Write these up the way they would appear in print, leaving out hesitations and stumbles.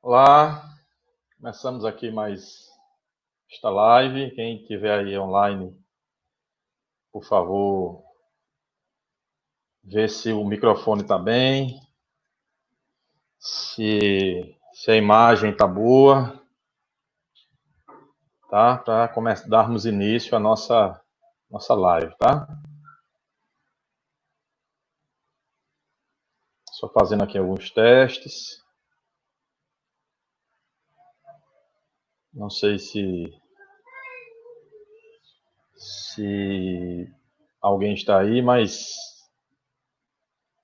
Olá, começamos aqui mais esta live. Quem estiver aí online, por favor, vê se o microfone está bem, se a imagem está boa, tá? Para darmos início à nossa live, tá? Só fazendo aqui alguns testes. Não sei se alguém está aí, mas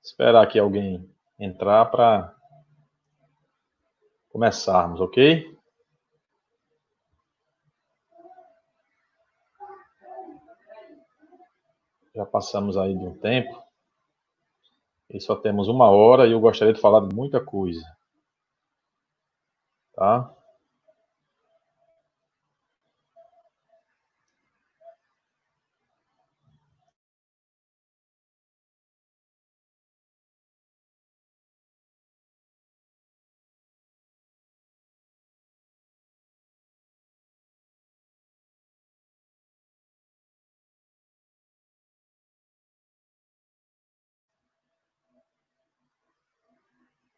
esperar aqui alguém entrar para começarmos, ok? Já passamos aí de um tempo e só temos 1 hora e eu gostaria de falar de muita coisa, tá?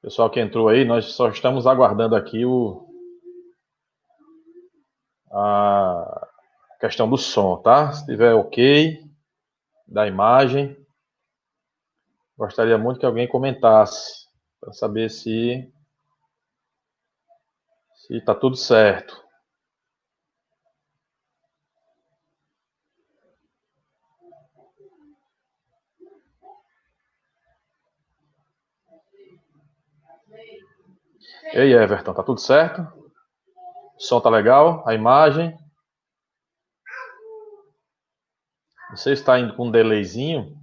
Pessoal que entrou aí, nós só estamos aguardando aqui a questão do som, tá? Se estiver ok, da imagem, gostaria muito que alguém comentasse, para saber se está tudo certo. E aí, Everton, tá tudo certo? O som tá legal? A imagem? Você está indo com um delayzinho?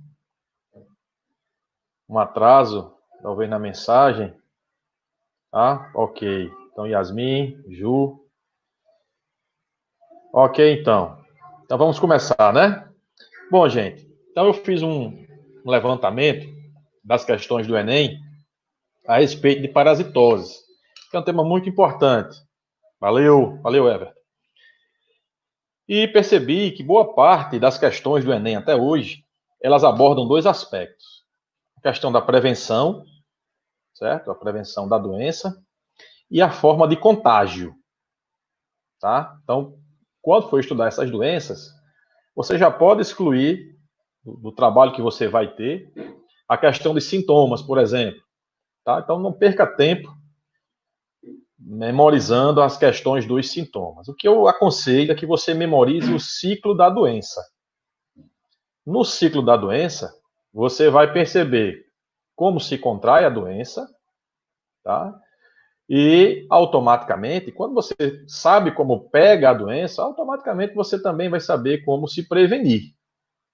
Um atraso? Talvez na mensagem? Tá? Ok. Então, Yasmin, Ju. Ok, então. Então, vamos começar, né? Bom, gente, então eu fiz um levantamento das questões do Enem a respeito de parasitose, que é um tema muito importante. Valeu, Everton. E percebi que boa parte das questões do Enem até hoje, elas abordam dois aspectos. A questão da prevenção, certo? A prevenção da doença e a forma de contágio, tá? Então, quando for estudar essas doenças, você já pode excluir do trabalho que você vai ter a questão de sintomas, por exemplo. Tá? Então, não perca tempo memorizando as questões dos sintomas. O que eu aconselho é que você memorize o ciclo da doença. No ciclo da doença, você vai perceber como se contrai a doença, tá? E automaticamente, quando você sabe como pega a doença, automaticamente você também vai saber como se prevenir.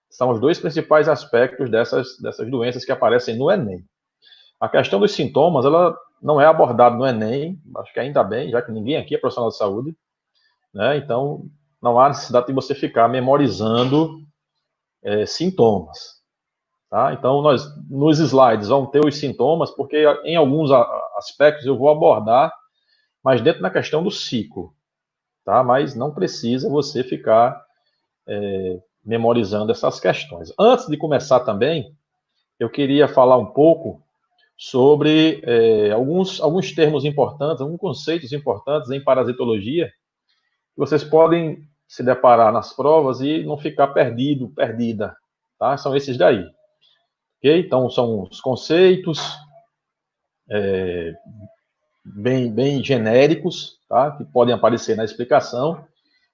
São os dois principais aspectos dessas doenças que aparecem no Enem. A questão dos sintomas, ela não é abordada no Enem, acho que ainda bem, já que ninguém aqui é profissional de saúde, né? Então, não há necessidade de você ficar memorizando sintomas, tá? Então, nos slides, vão ter os sintomas, porque em alguns aspectos eu vou abordar, mas dentro da questão do ciclo, tá? Mas não precisa você ficar memorizando essas questões. Antes de começar também, eu queria falar um pouco sobre alguns termos importantes, alguns conceitos importantes em parasitologia, que vocês podem se deparar nas provas e não ficar perdido, perdida, tá? São esses daí, ok? Então, são os conceitos bem genéricos, tá? Que podem aparecer na explicação,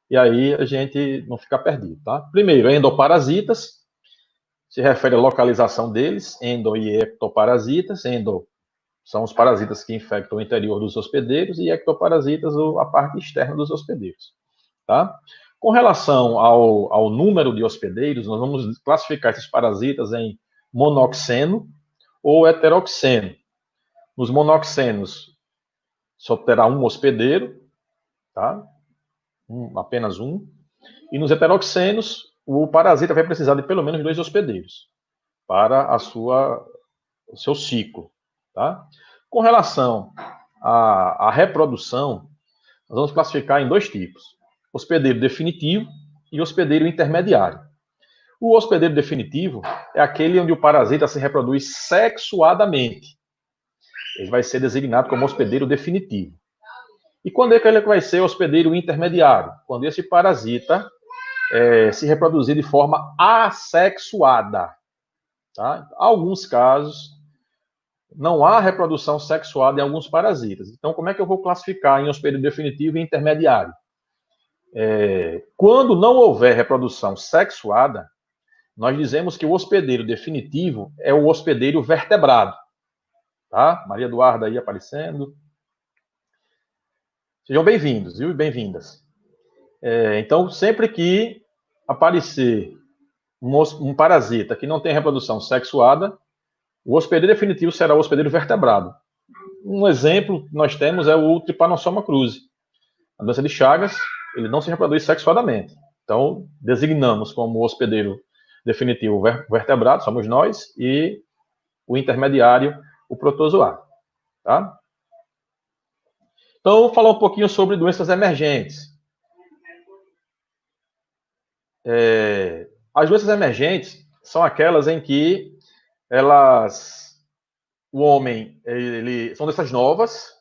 e aí a gente não fica perdido, tá? Primeiro, endoparasitas, se refere à localização deles, endo e ectoparasitas. Endo são os parasitas que infectam o interior dos hospedeiros e ectoparasitas a parte externa dos hospedeiros, tá? Com relação ao número de hospedeiros, nós vamos classificar esses parasitas em monoxeno ou heteroxeno. Nos monoxenos, só terá um hospedeiro, tá? Apenas um. E nos heteroxenos, o parasita vai precisar de pelo menos 2 hospedeiros para o seu ciclo, tá? Com relação a reprodução, nós vamos classificar em dois tipos: hospedeiro definitivo e hospedeiro intermediário. O hospedeiro definitivo é aquele onde o parasita se reproduz sexuadamente. Ele vai ser designado como hospedeiro definitivo. E quando é que ele vai ser hospedeiro intermediário? Quando esse parasita se reproduzir de forma assexuada. Tá? Em alguns casos, não há reprodução sexuada em alguns parasitas. Então, como é que eu vou classificar em hospedeiro definitivo e intermediário? Quando não houver reprodução sexuada, nós dizemos que o hospedeiro definitivo é o hospedeiro vertebrado. Tá? Maria Eduarda aí aparecendo. Sejam bem-vindos, viu? E bem-vindas. Então, sempre que aparecer um parasita que não tem reprodução sexuada, o hospedeiro definitivo será o hospedeiro vertebrado. Um exemplo que nós temos é o Trypanosoma cruzi. A doença de Chagas, ele não se reproduz sexuadamente. Então, designamos como hospedeiro definitivo vertebrado, somos nós, e o intermediário, o protozoário. Tá? Então, vou falar um pouquinho sobre doenças emergentes. As doenças emergentes são aquelas em que o homem, são doenças novas,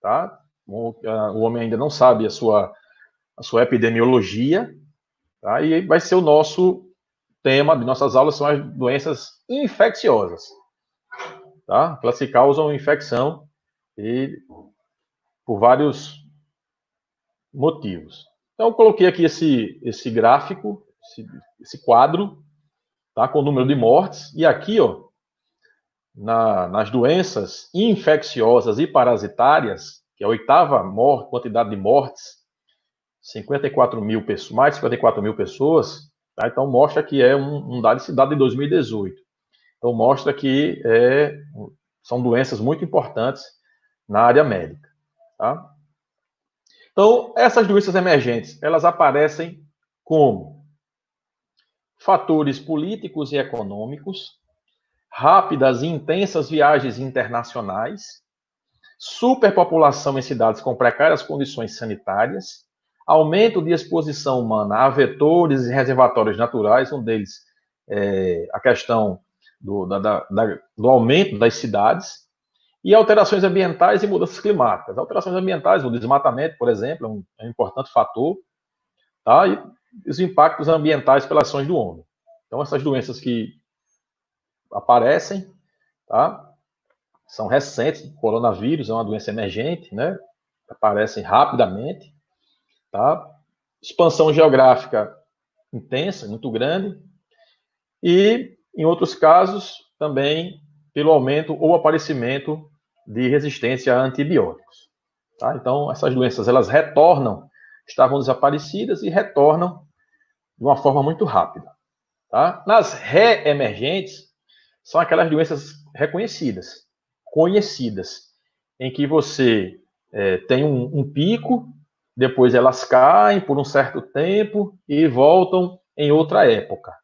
tá? O homem ainda não sabe a sua epidemiologia, tá? E vai ser o nosso tema de nossas aulas, são as doenças infecciosas, tá? Elas se causam infecção e por vários motivos. Então, eu coloquei aqui esse gráfico, esse quadro, tá? Com o número de mortes, e aqui, ó, nas doenças infecciosas e parasitárias, que é a oitava quantidade de mortes, 54 mil pessoas, mais de 54 mil pessoas, tá? Então mostra que é um dado de 2018. Então mostra que são doenças muito importantes na área médica. Tá? Então, essas doenças emergentes, elas aparecem como fatores políticos e econômicos, rápidas e intensas viagens internacionais, superpopulação em cidades com precárias condições sanitárias, aumento de exposição humana a vetores e reservatórios naturais, um deles a questão do aumento das cidades, e alterações ambientais e mudanças climáticas. Alterações ambientais, o desmatamento, por exemplo, é um importante fator, tá? E os impactos ambientais pelas ações do homem. Então, essas doenças que aparecem, tá? São recentes, o coronavírus é uma doença emergente, né? Aparecem rapidamente, tá? Expansão geográfica intensa, muito grande, e, em outros casos, também pelo aumento ou aparecimento de resistência a antibióticos. Tá? Então, essas doenças, elas retornam, estavam desaparecidas e retornam de uma forma muito rápida. Tá? Nas reemergentes, são aquelas doenças reconhecidas, conhecidas, em que você tem um pico, depois elas caem por um certo tempo e voltam em outra época.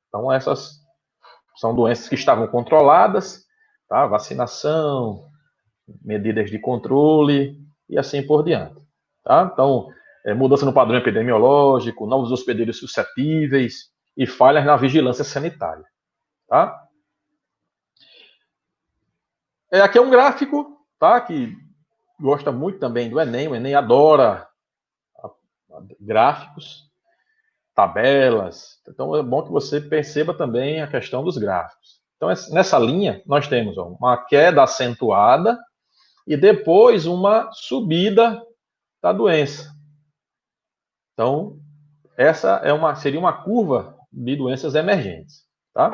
Então, essas são doenças que estavam controladas, tá? Vacinação, medidas de controle e assim por diante. Tá? Então, mudança no padrão epidemiológico, novos hospedeiros suscetíveis e falhas na vigilância sanitária. Tá? Aqui é um gráfico, tá? Que gosta muito também do Enem. O Enem adora gráficos, tabelas. Então, é bom que você perceba também a questão dos gráficos. Então, nessa linha, nós temos uma queda acentuada e depois uma subida da doença. Então, essa seria uma curva de doenças emergentes. Tá?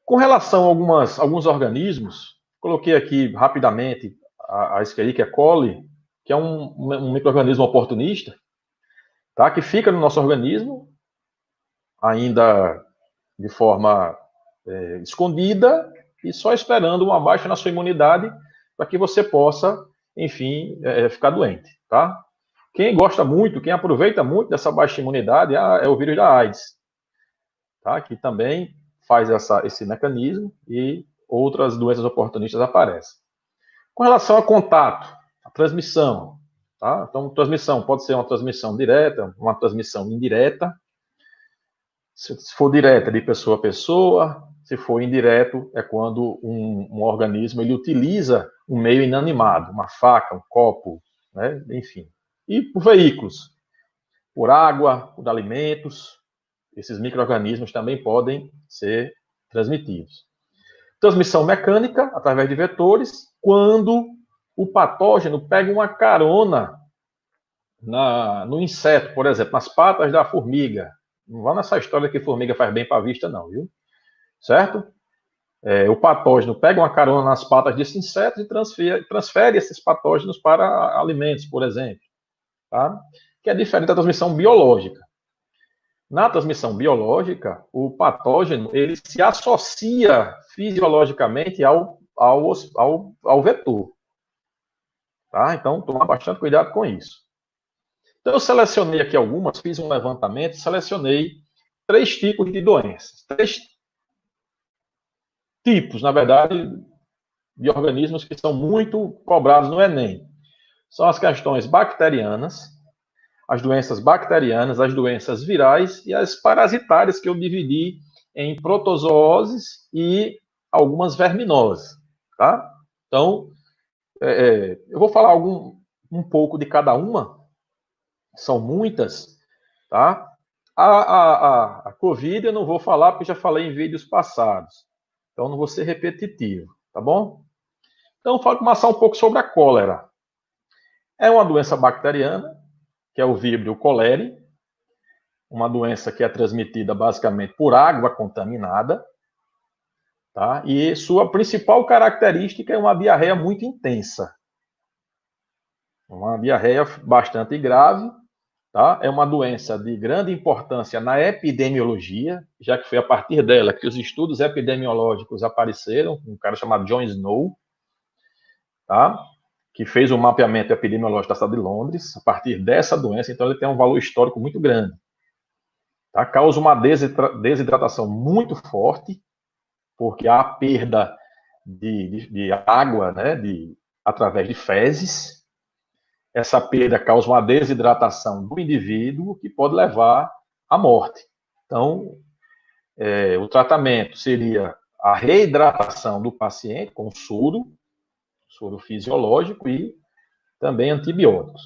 Com relação a alguns organismos, coloquei aqui rapidamente a Escherichia coli, que é um micro-organismo oportunista, tá? Que fica no nosso organismo, ainda de forma escondida, e só esperando uma baixa na sua imunidade para que você possa, enfim, ficar doente. Tá? Quem gosta muito, quem aproveita muito dessa baixa imunidade é o vírus da AIDS, tá? Que também faz esse mecanismo e outras doenças oportunistas aparecem. Com relação a contato, a transmissão, tá? Então, transmissão pode ser uma transmissão direta, uma transmissão indireta. Se for direta, de pessoa a pessoa. Se for indireto, é quando um organismo ele utiliza um meio inanimado, uma faca, um copo, né? Enfim. E por veículos, por água, por alimentos, esses micro-organismos também podem ser transmitidos. Transmissão mecânica, através de vetores, quando o patógeno pega uma carona no inseto, por exemplo, nas patas da formiga. Não vá nessa história que formiga faz bem para a vista, não, viu? Certo? O patógeno pega uma carona nas patas desse inseto e transfere esses patógenos para alimentos, por exemplo. Tá? Que é diferente da transmissão biológica. Na transmissão biológica, o patógeno ele se associa fisiologicamente ao vetor. Tá? Então, tomar bastante cuidado com isso. Então, eu selecionei aqui algumas, fiz um levantamento, selecionei 3 tipos de doenças. 3 tipos, na verdade, de organismos que são muito cobrados no Enem. São as questões bacterianas, as doenças bacterianas, as doenças virais e as parasitárias, que eu dividi em protozooses e algumas verminoses. Tá? Então, eu vou falar um pouco de cada uma, são muitas, tá? A Covid eu não vou falar porque já falei em vídeos passados, então não vou ser repetitivo, tá bom? Então, vou começar um pouco sobre a cólera. É uma doença bacteriana, que é o Vibrio cholerae, uma doença que é transmitida basicamente por água contaminada, tá? E sua principal característica é uma diarreia muito intensa. Uma diarreia bastante grave, tá? É uma doença de grande importância na epidemiologia, já que foi a partir dela que os estudos epidemiológicos apareceram, um cara chamado John Snow, tá? Que fez o mapeamento epidemiológico da cidade de Londres, a partir dessa doença, então ele tem um valor histórico muito grande. Tá? Causa uma desidratação muito forte, porque há perda de água, né, através de fezes. Essa perda causa uma desidratação do indivíduo que pode levar à morte. Então, o tratamento seria a reidratação do paciente com soro fisiológico e também antibióticos.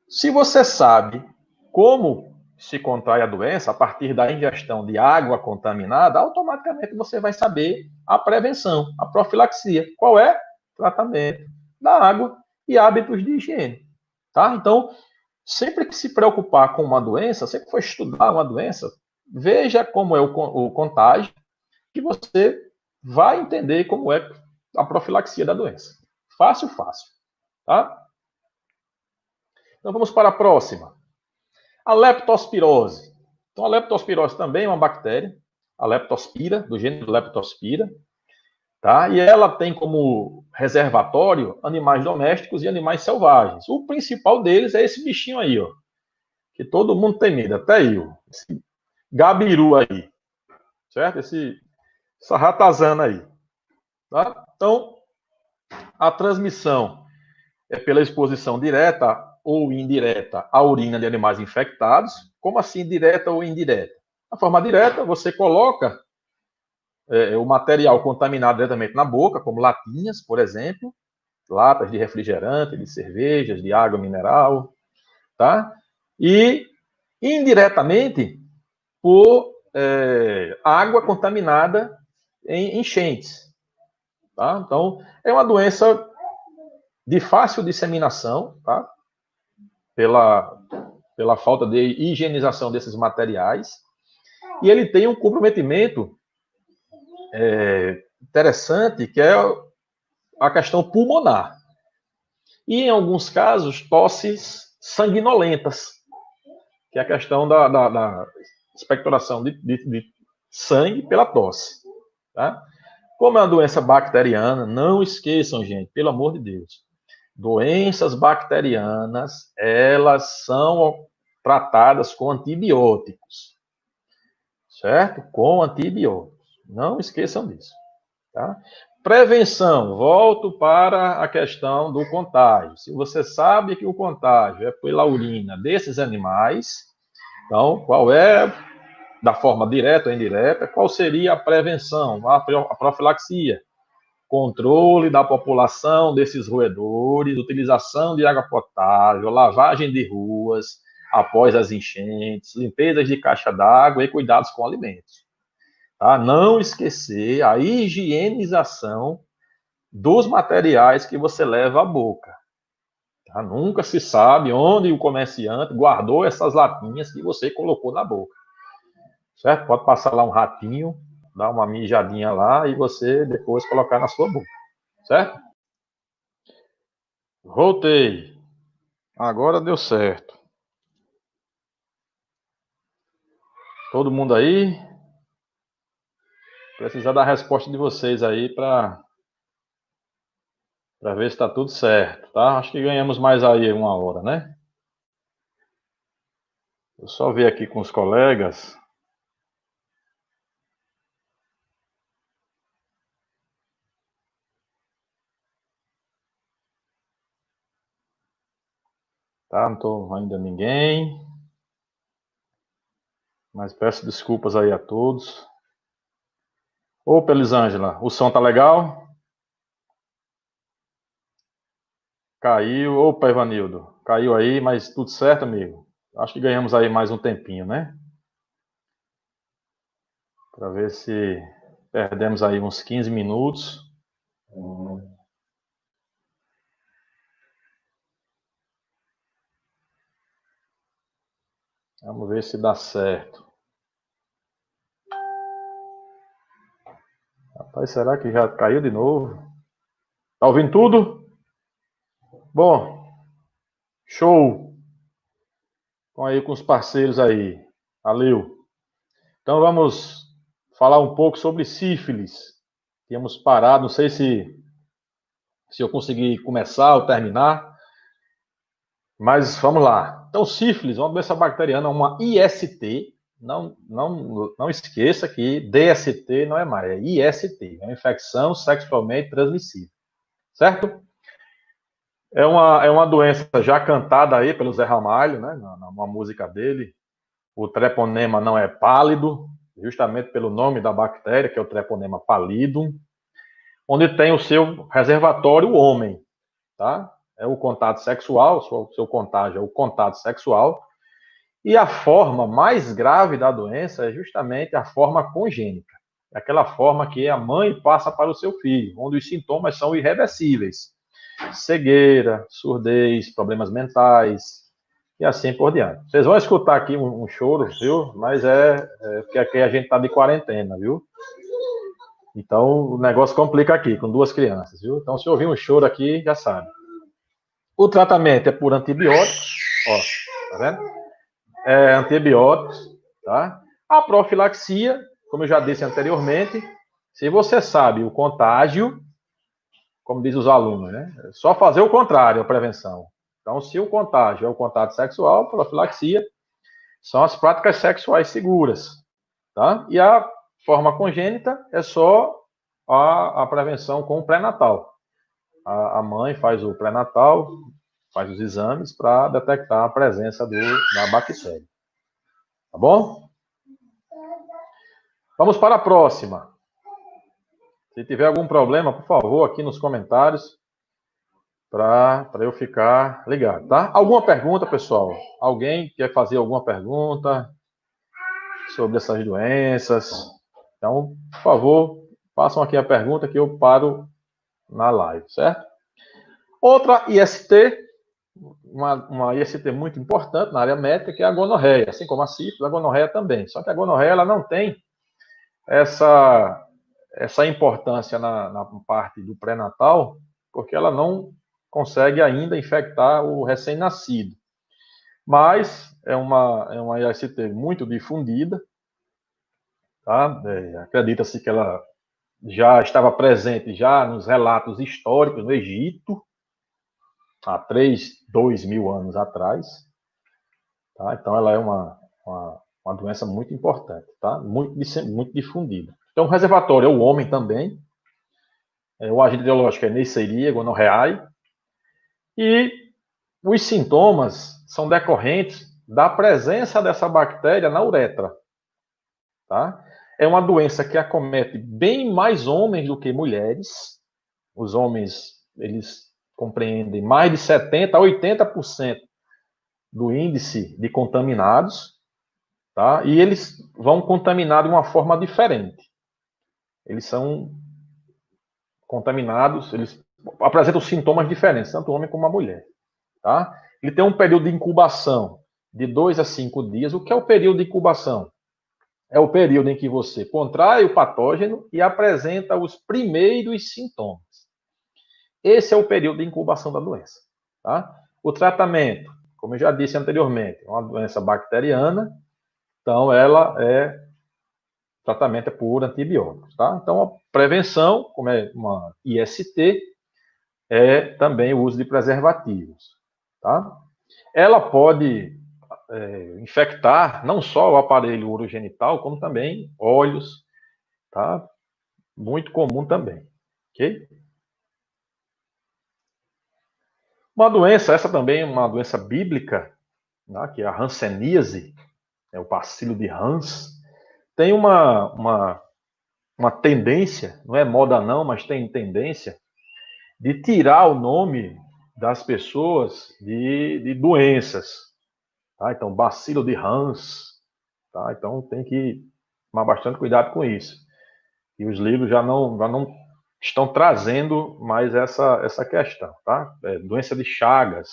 Se você sabe como se contrai a doença a partir da ingestão de água contaminada, automaticamente você vai saber a prevenção, a profilaxia. Qual é? Tratamento da água e hábitos de higiene. Tá? Então, sempre que se preocupar com uma doença, sempre que for estudar uma doença, veja como é o contágio, que você vai entender como é a profilaxia da doença. Fácil, fácil. Tá? Então, vamos para a próxima. A leptospirose. Então, a leptospirose também é uma bactéria, a leptospira, do gênero Leptospira, tá? E ela tem como reservatório animais domésticos e animais selvagens. O principal deles é esse bichinho aí, ó, que todo mundo tem medo, até eu. Esse gabiru aí, certo? Essa ratazana aí. Tá? Então, a transmissão é pela exposição direta ou indireta à urina de animais infectados. Como assim direta ou indireta? A forma direta, você coloca o material contaminado diretamente na boca, como latinhas, por exemplo, latas de refrigerante, de cervejas, de água mineral, tá? E indiretamente por água contaminada em enchentes, tá? Então, é uma doença de fácil disseminação, tá? Pela falta de higienização desses materiais, e ele tem um comprometimento interessante, que é a questão pulmonar. E, em alguns casos, tosses sanguinolentas, que é a questão da expectoração de sangue pela tosse. Tá? Como é uma doença bacteriana, não esqueçam, gente, pelo amor de Deus, doenças bacterianas, elas são tratadas com antibióticos, certo? Com antibióticos. Não esqueçam disso. Tá? Prevenção, volto para a questão do contágio. Se você sabe que o contágio é pela urina desses animais, então, qual é, da forma direta ou indireta, qual seria a prevenção, a profilaxia? Controle da população desses roedores, utilização de água potável, lavagem de ruas após as enchentes, limpezas de caixa d'água e cuidados com alimentos. Tá? Não esquecer a higienização dos materiais que você leva à boca. Tá? Nunca se sabe onde o comerciante guardou essas latinhas que você colocou na boca. Certo? Pode passar lá um ratinho, dar uma mijadinha lá e você depois colocar na sua boca. Certo? Voltei. Agora deu certo. Todo mundo aí? Precisar da resposta de vocês aí para ver se está tudo certo, tá? Acho que ganhamos mais aí 1 hora, né? Eu só ver aqui com os colegas. Tá? Não estou ainda ninguém. Mas peço desculpas aí a todos. Ô, Elisângela, o som tá legal? Caiu. Opa, Ivanildo. Caiu aí, mas tudo certo, amigo? Acho que ganhamos aí mais um tempinho, né? Para ver se perdemos aí uns 15 minutos. Vamos ver se dá certo. Rapaz, será que já caiu de novo? Tá ouvindo tudo? Bom, show. Estão aí com os parceiros aí. Valeu. Então vamos falar um pouco sobre sífilis. Tínhamos parado, não sei se eu consegui começar ou terminar, mas vamos lá. Então, sífilis, uma doença bacteriana, uma IST. Não esqueça que DST não é mais, é IST, é uma infecção sexualmente transmissível, certo? É uma doença já cantada aí pelo Zé Ramalho, né, numa música dele. O treponema não é pálido, justamente pelo nome da bactéria, que é o treponema pallidum, onde tem o seu reservatório o homem, tá? É o contato sexual, o seu contágio é o contato sexual, e a forma mais grave da doença é justamente a forma congênita, aquela forma que a mãe passa para o seu filho, onde os sintomas são irreversíveis. Cegueira, surdez, problemas mentais, e assim por diante. Vocês vão escutar aqui um choro, viu? Mas porque aqui a gente está de quarentena, viu? Então o negócio complica aqui, com 2 crianças, viu? Então se ouvir um choro aqui, já sabe. O tratamento é por antibióticos, ó, tá vendo? É antibióticos, tá? A profilaxia, como eu já disse anteriormente, se você sabe o contágio, como diz os alunos, né? É só fazer o contrário, a prevenção. Então, se o contágio é o contato sexual, profilaxia são as práticas sexuais seguras, tá? E a forma congênita é só a prevenção com o pré-natal. A mãe faz o pré-natal, faz os exames para detectar a presença da bactéria. Tá bom? Vamos para a próxima. Se tiver algum problema, por favor, aqui nos comentários, para eu ficar ligado, tá? Alguma pergunta, pessoal? Alguém quer fazer alguma pergunta sobre essas doenças? Então, por favor, façam aqui a pergunta que eu paro na live, certo? Outra IST, uma IST muito importante na área médica, que é a gonorreia. Assim como a sífilis, a gonorreia também. Só que a gonorreia ela não tem essa importância na parte do pré-natal, porque ela não consegue ainda infectar o recém-nascido. Mas é uma IST muito difundida, tá? Acredita-se que ela já estava presente já nos relatos históricos no Egito, há 2 mil anos atrás. Tá? Então, ela é uma doença muito importante, tá? Muito difundida. Então, o reservatório é o homem também, O agente etiológico é Neisseria gonorreae. E os sintomas são decorrentes da presença dessa bactéria na uretra. Tá? É uma doença que acomete bem mais homens do que mulheres. Os homens, eles compreendem mais de 70% a 80% do índice de contaminados, tá? E eles vão contaminar de uma forma diferente. Eles são contaminados, eles apresentam sintomas diferentes, tanto o homem como a mulher, tá? Ele tem um período de incubação de 2 a 5 dias. O que é o período de incubação? É o período em que você contrai o patógeno e apresenta os primeiros sintomas. Esse é o período de incubação da doença, tá? O tratamento, como eu já disse anteriormente, é uma doença bacteriana, então o tratamento é por antibióticos, tá? Então a prevenção, como é uma IST, é também o uso de preservativos, tá? Ela pode infectar não só o aparelho urogenital, como também olhos, tá? Muito comum também, ok? Uma doença, essa também é uma doença bíblica, né, que é a hanseníase, é o bacilo de Hans, tem uma tendência, não é moda não, mas tem tendência de tirar o nome das pessoas de doenças. Tá? Então, bacilo de Hans. Tá? Então, tem que tomar bastante cuidado com isso. E os livros já não estão trazendo mais essa questão. Tá? Doença de Chagas.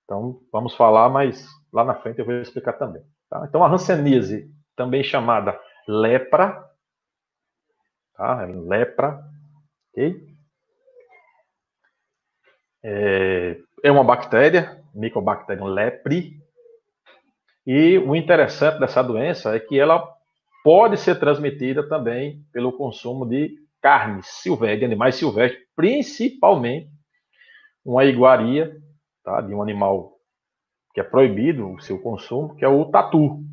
Então, vamos falar, mas lá na frente eu vou explicar também. Tá? Então, a hanseníase, também chamada lepra, tá? Lepra, ok? É uma bactéria, Mycobacterium lepri, e o interessante dessa doença é que ela pode ser transmitida também pelo consumo de carne silvestre, de animais silvestres, principalmente uma iguaria, tá? De um animal que é proibido o seu consumo, que é o tatu.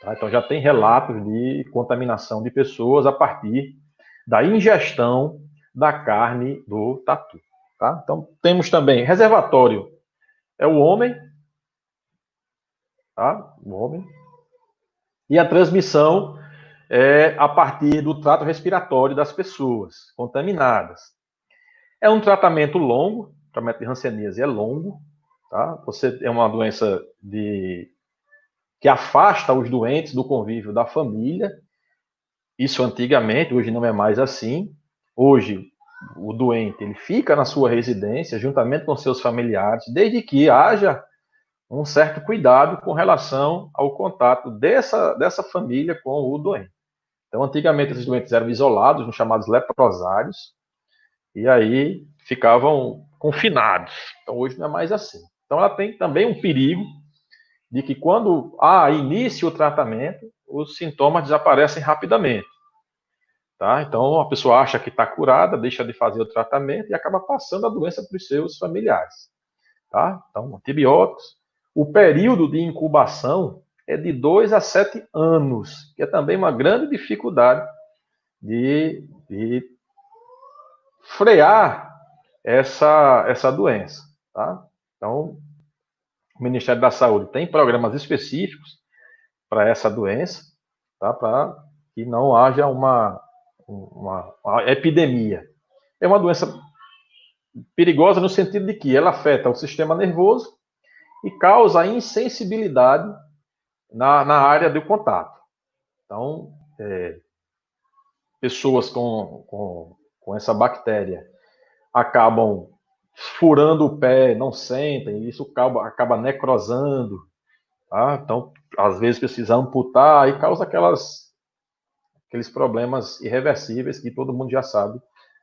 Tá? Então já tem relatos de contaminação de pessoas a partir da ingestão da carne do tatu. Tá? Então temos também reservatório, é o homem, tá? O homem. E a transmissão é a partir do trato respiratório das pessoas contaminadas. É um tratamento longo, o tratamento de hanseníase é longo, tá? Você é uma doença que afasta os doentes do convívio da família. Isso antigamente, hoje não é mais assim. Hoje o doente ele fica na sua residência juntamente com seus familiares, desde que haja um certo cuidado com relação ao contato dessa família com o doente. Então, antigamente, esses doentes eram isolados, nos chamados leprosários, e aí ficavam confinados. Então, hoje não é mais assim. Então, ela tem também um perigo de que, quando há início o tratamento, os sintomas desaparecem rapidamente. Tá? Então, a pessoa acha que está curada, deixa de fazer o tratamento e acaba passando a doença para os seus familiares. Tá? Então, antibióticos. O período de incubação é de 2 a 7 anos, que é também uma grande dificuldade de frear essa doença. Tá? Então, o Ministério da Saúde tem programas específicos para essa doença, tá? Para que não haja uma epidemia. É uma doença perigosa no sentido de que ela afeta o sistema nervoso e causa insensibilidade na área do contato. Então, pessoas com essa bactéria acabam furando o pé, não sentem, e isso acaba necrosando. Tá? Então, às vezes precisa amputar e causa aqueles problemas irreversíveis que todo mundo já sabe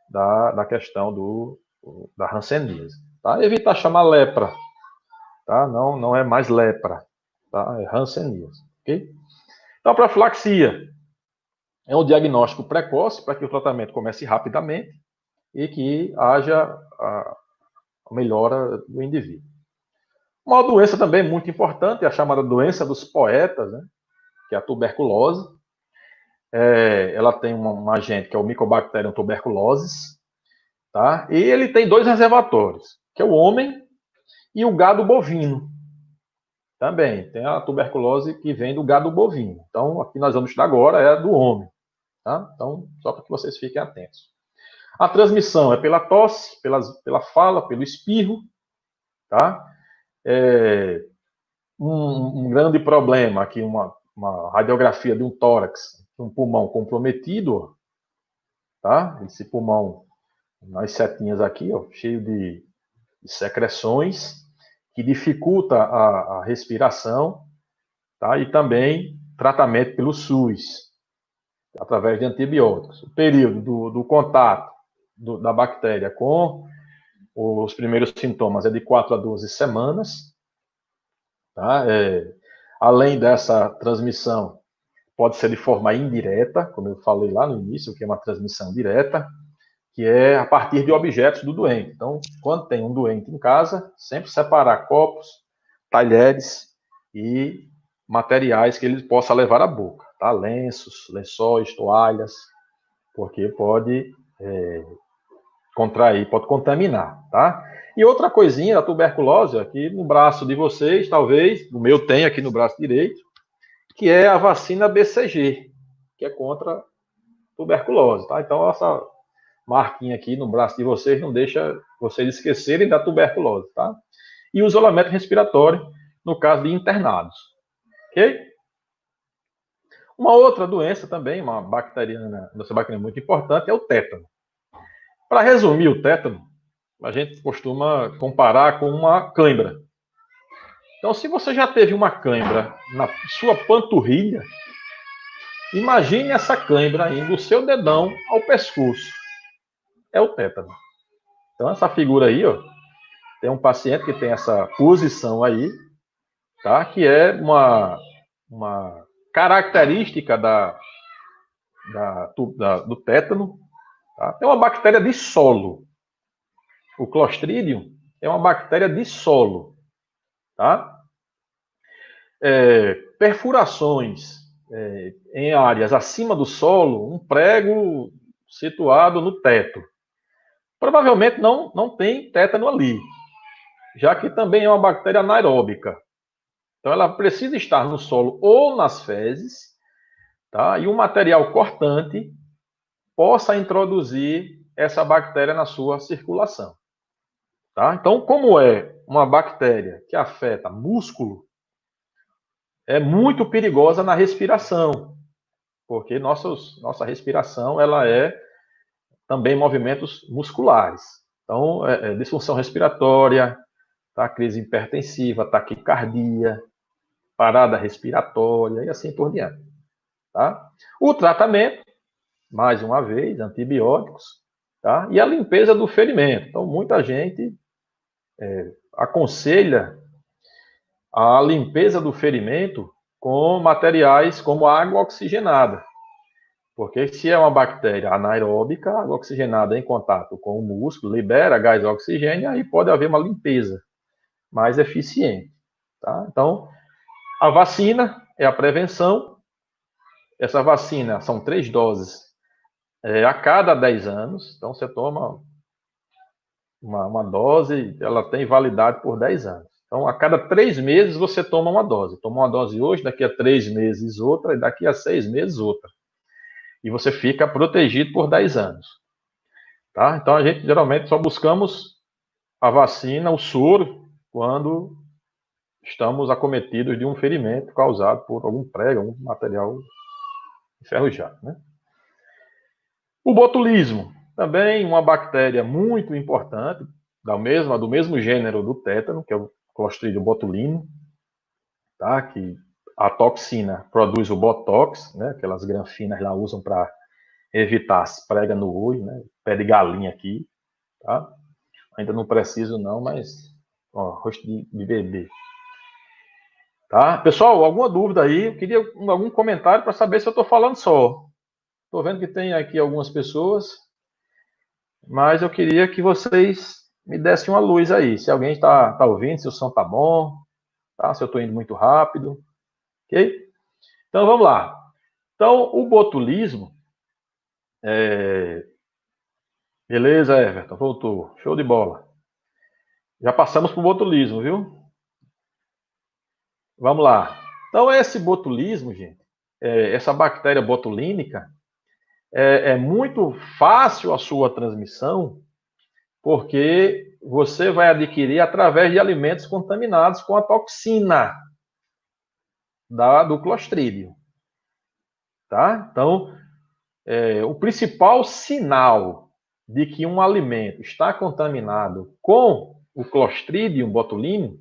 da questão da hanseníase. Tá? Evitar chamar lepra. Tá? Não é mais lepra. Tá? É hanseníase. Okay? Então, a profilaxia é um diagnóstico precoce para que o tratamento comece rapidamente e que haja a melhora do indivíduo. Uma doença também muito importante é a chamada doença dos poetas, né? Que é a tuberculose. ela tem um agente que é o Mycobacterium tuberculosis, tá? E ele tem 2 reservatórios, que é o homem e o gado bovino. Também tem a tuberculose que vem do gado bovino. Então, aqui nós vamos estudar agora é a do homem, tá? Então, só para que vocês fiquem atentos. A transmissão é pela tosse, pela fala, pelo espirro, tá? Um grande problema aqui, uma radiografia de um tórax, um pulmão comprometido, tá? Esse pulmão, nas setinhas aqui, ó, cheio de secreções, que dificulta a respiração, tá? E também tratamento pelo SUS, através de antibióticos. O período do contato da bactéria com os primeiros sintomas é de 4 a 12 semanas, tá? Além dessa transmissão, pode ser de forma indireta, como eu falei lá no início, que é uma transmissão direta, que é a partir de objetos do doente. Então, quando tem um doente em casa, sempre separar copos, talheres e materiais que ele possa levar à boca, tá? Lenços, lençóis, toalhas, porque pode contrair, pode contaminar, tá? E outra coisinha da tuberculose, aqui no braço de vocês, talvez, o meu tem aqui no braço direito, que é a vacina BCG, que é contra tuberculose, tá? Então, essa marquinha aqui no braço de vocês não deixa vocês esquecerem da tuberculose, tá? E o isolamento respiratório, no caso de internados, ok? Uma outra doença também, uma doença bacteriana muito importante, é o tétano. Para resumir o tétano, a gente costuma comparar com uma cãibra. Então, se você já teve uma cãibra na sua panturrilha, imagine essa cãibra indo do seu dedão ao pescoço. É o tétano. Então, essa figura aí, ó, tem um paciente que tem essa posição aí, tá? Que é uma característica do tétano. Tá? É uma bactéria de solo. O Clostridium é uma bactéria de solo. Tá? Perfurações em áreas acima do solo, um prego situado no teto. Provavelmente não tem tétano ali, já que também é uma bactéria anaeróbica. Então, ela precisa estar no solo ou nas fezes, tá? E um material cortante possa introduzir essa bactéria na sua circulação. Tá? Então, como é uma bactéria que afeta músculo, é muito perigosa na respiração, porque nossa respiração ela é também movimentos musculares. Então, disfunção respiratória, tá? Crise hipertensiva, taquicardia, parada respiratória e assim por diante. Tá? O tratamento, mais uma vez, antibióticos, tá? E a limpeza do ferimento. Então, muita gente aconselha a limpeza do ferimento com materiais como água oxigenada. Porque se é uma bactéria anaeróbica, a água oxigenada em contato com o músculo libera gás oxigênio e aí pode haver uma limpeza mais eficiente. Tá? Então, a vacina é a prevenção. Essa vacina são 3 doses a cada 10 anos. Então, você toma uma dose, ela tem validade por 10 anos. Então, a cada 3 meses você toma uma dose. Toma uma dose hoje, daqui a 3 meses outra, e daqui a 6 meses outra. E você fica protegido por 10 anos. Tá? Então, a gente geralmente só buscamos a vacina, o soro, quando estamos acometidos de um ferimento causado por algum prego, algum material enferrujado. Né? O botulismo, também uma bactéria muito importante, do mesmo gênero do tétano, que é o Clostridium botulinum, tá? Que a toxina produz o botox, né? Aquelas granfinas lá usam para evitar as pregas no olho, né? Pé de galinha aqui, tá? Ainda não preciso não, mas ó, rosto de bebê. Tá? Pessoal, alguma dúvida aí? Eu queria algum comentário para saber se eu estou falando só. Estou vendo que tem aqui algumas pessoas, mas eu queria que vocês me dessem uma luz aí. Se alguém está ouvindo, se o som está bom, tá? Se eu estou indo muito rápido, ok? Então vamos lá. Então, o botulismo, beleza, Everton, voltou, show de bola. Já passamos para o botulismo, viu? Vamos lá. Então, esse botulismo, gente, essa bactéria botulínica, é muito fácil a sua transmissão, porque você vai adquirir através de alimentos contaminados com a toxina do Clostridium, tá? Então, o principal sinal de que um alimento está contaminado com o Clostridium botulinum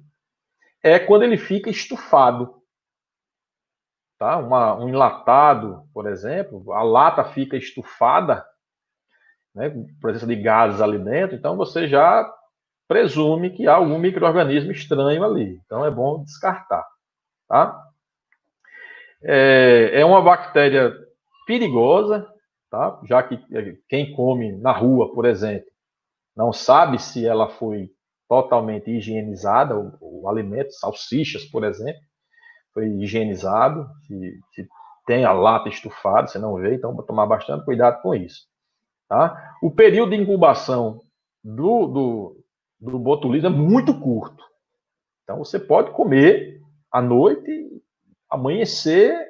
é quando ele fica estufado, tá? Um enlatado, por exemplo, a lata fica estufada, né, com presença de gases ali dentro, então você já presume que há algum micro-organismo estranho ali. Então é bom descartar, tá? É uma bactéria perigosa, tá? Já que quem come na rua, por exemplo, não sabe se ela foi totalmente higienizada, o alimento, salsichas, por exemplo, foi higienizado, se tem a lata estufada, você não vê, então vou tomar bastante cuidado com isso. Tá? O período de incubação do botulismo é muito curto. Então você pode comer à noite, amanhecer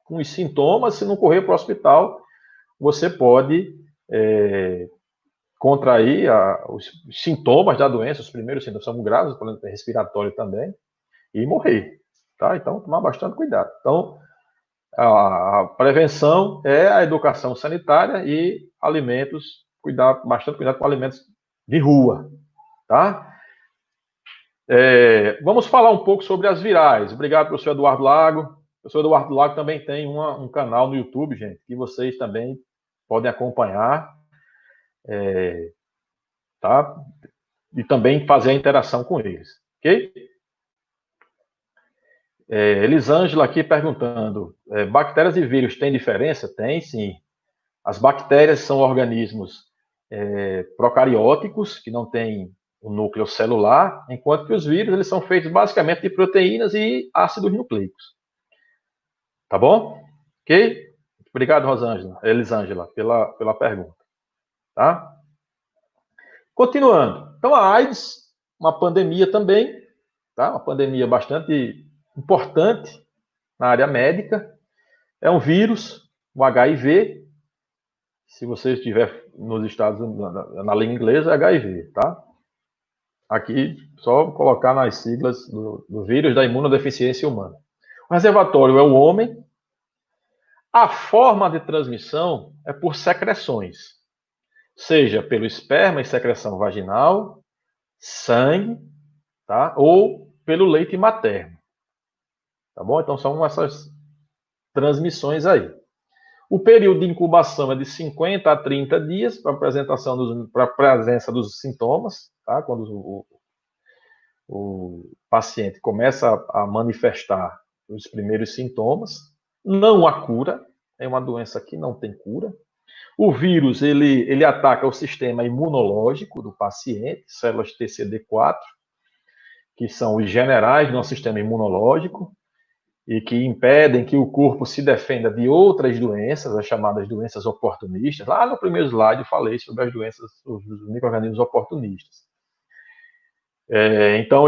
com os sintomas, se não correr para o hospital, você pode contrair os sintomas da doença, os primeiros sintomas são graves, problema respiratório também, e morrer. Tá? Então, tomar bastante cuidado. Então, a prevenção é a educação sanitária e alimentos, bastante cuidado com alimentos de rua. Tá? Vamos falar um pouco sobre as virais. Obrigado, professor Eduardo Lago. O professor Eduardo Lago também tem um canal no YouTube, gente, que vocês também podem acompanhar, tá? E também fazer a interação com eles, ok? Elisângela aqui perguntando, bactérias e vírus têm diferença? Tem, sim. As bactérias são organismos procarióticos, que não têm o núcleo celular, enquanto que os vírus eles são feitos basicamente de proteínas e ácidos nucleicos. Tá bom? Ok? Obrigado, Elisângela, pela pergunta. Tá? Continuando. Então, a AIDS, uma pandemia também, tá? Uma pandemia bastante importante na área médica. É um vírus, o HIV. Se você estiver nos Estados Unidos, na língua inglesa, é HIV, tá? Aqui, só colocar nas siglas do vírus da imunodeficiência humana. O reservatório é o homem. A forma de transmissão é por secreções, seja pelo esperma e secreção vaginal, sangue, tá? Ou pelo leite materno. Tá bom? Então são essas transmissões aí. O período de incubação é de 50 a 30 dias para a presença dos sintomas, tá? Quando o paciente começa a manifestar os primeiros sintomas. Não há cura, é uma doença que não tem cura. O vírus, ele ataca o sistema imunológico do paciente, células TCD4, que são os generais do nosso sistema imunológico, e que impedem que o corpo se defenda de outras doenças, as chamadas doenças oportunistas. Lá no primeiro slide eu falei sobre as doenças, os micro-organismos oportunistas. Então,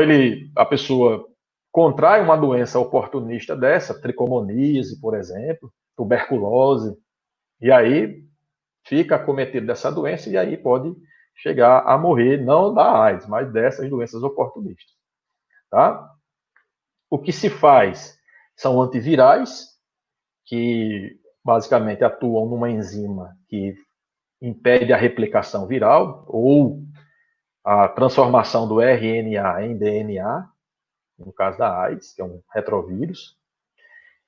a pessoa contrai uma doença oportunista dessa, tricomoníase, por exemplo, tuberculose, e aí fica acometido dessa doença e aí pode chegar a morrer, não da AIDS, mas dessas doenças oportunistas. Tá? O que se faz são antivirais, que basicamente atuam numa enzima que impede a replicação viral ou a transformação do RNA em DNA, no caso da AIDS, que é um retrovírus.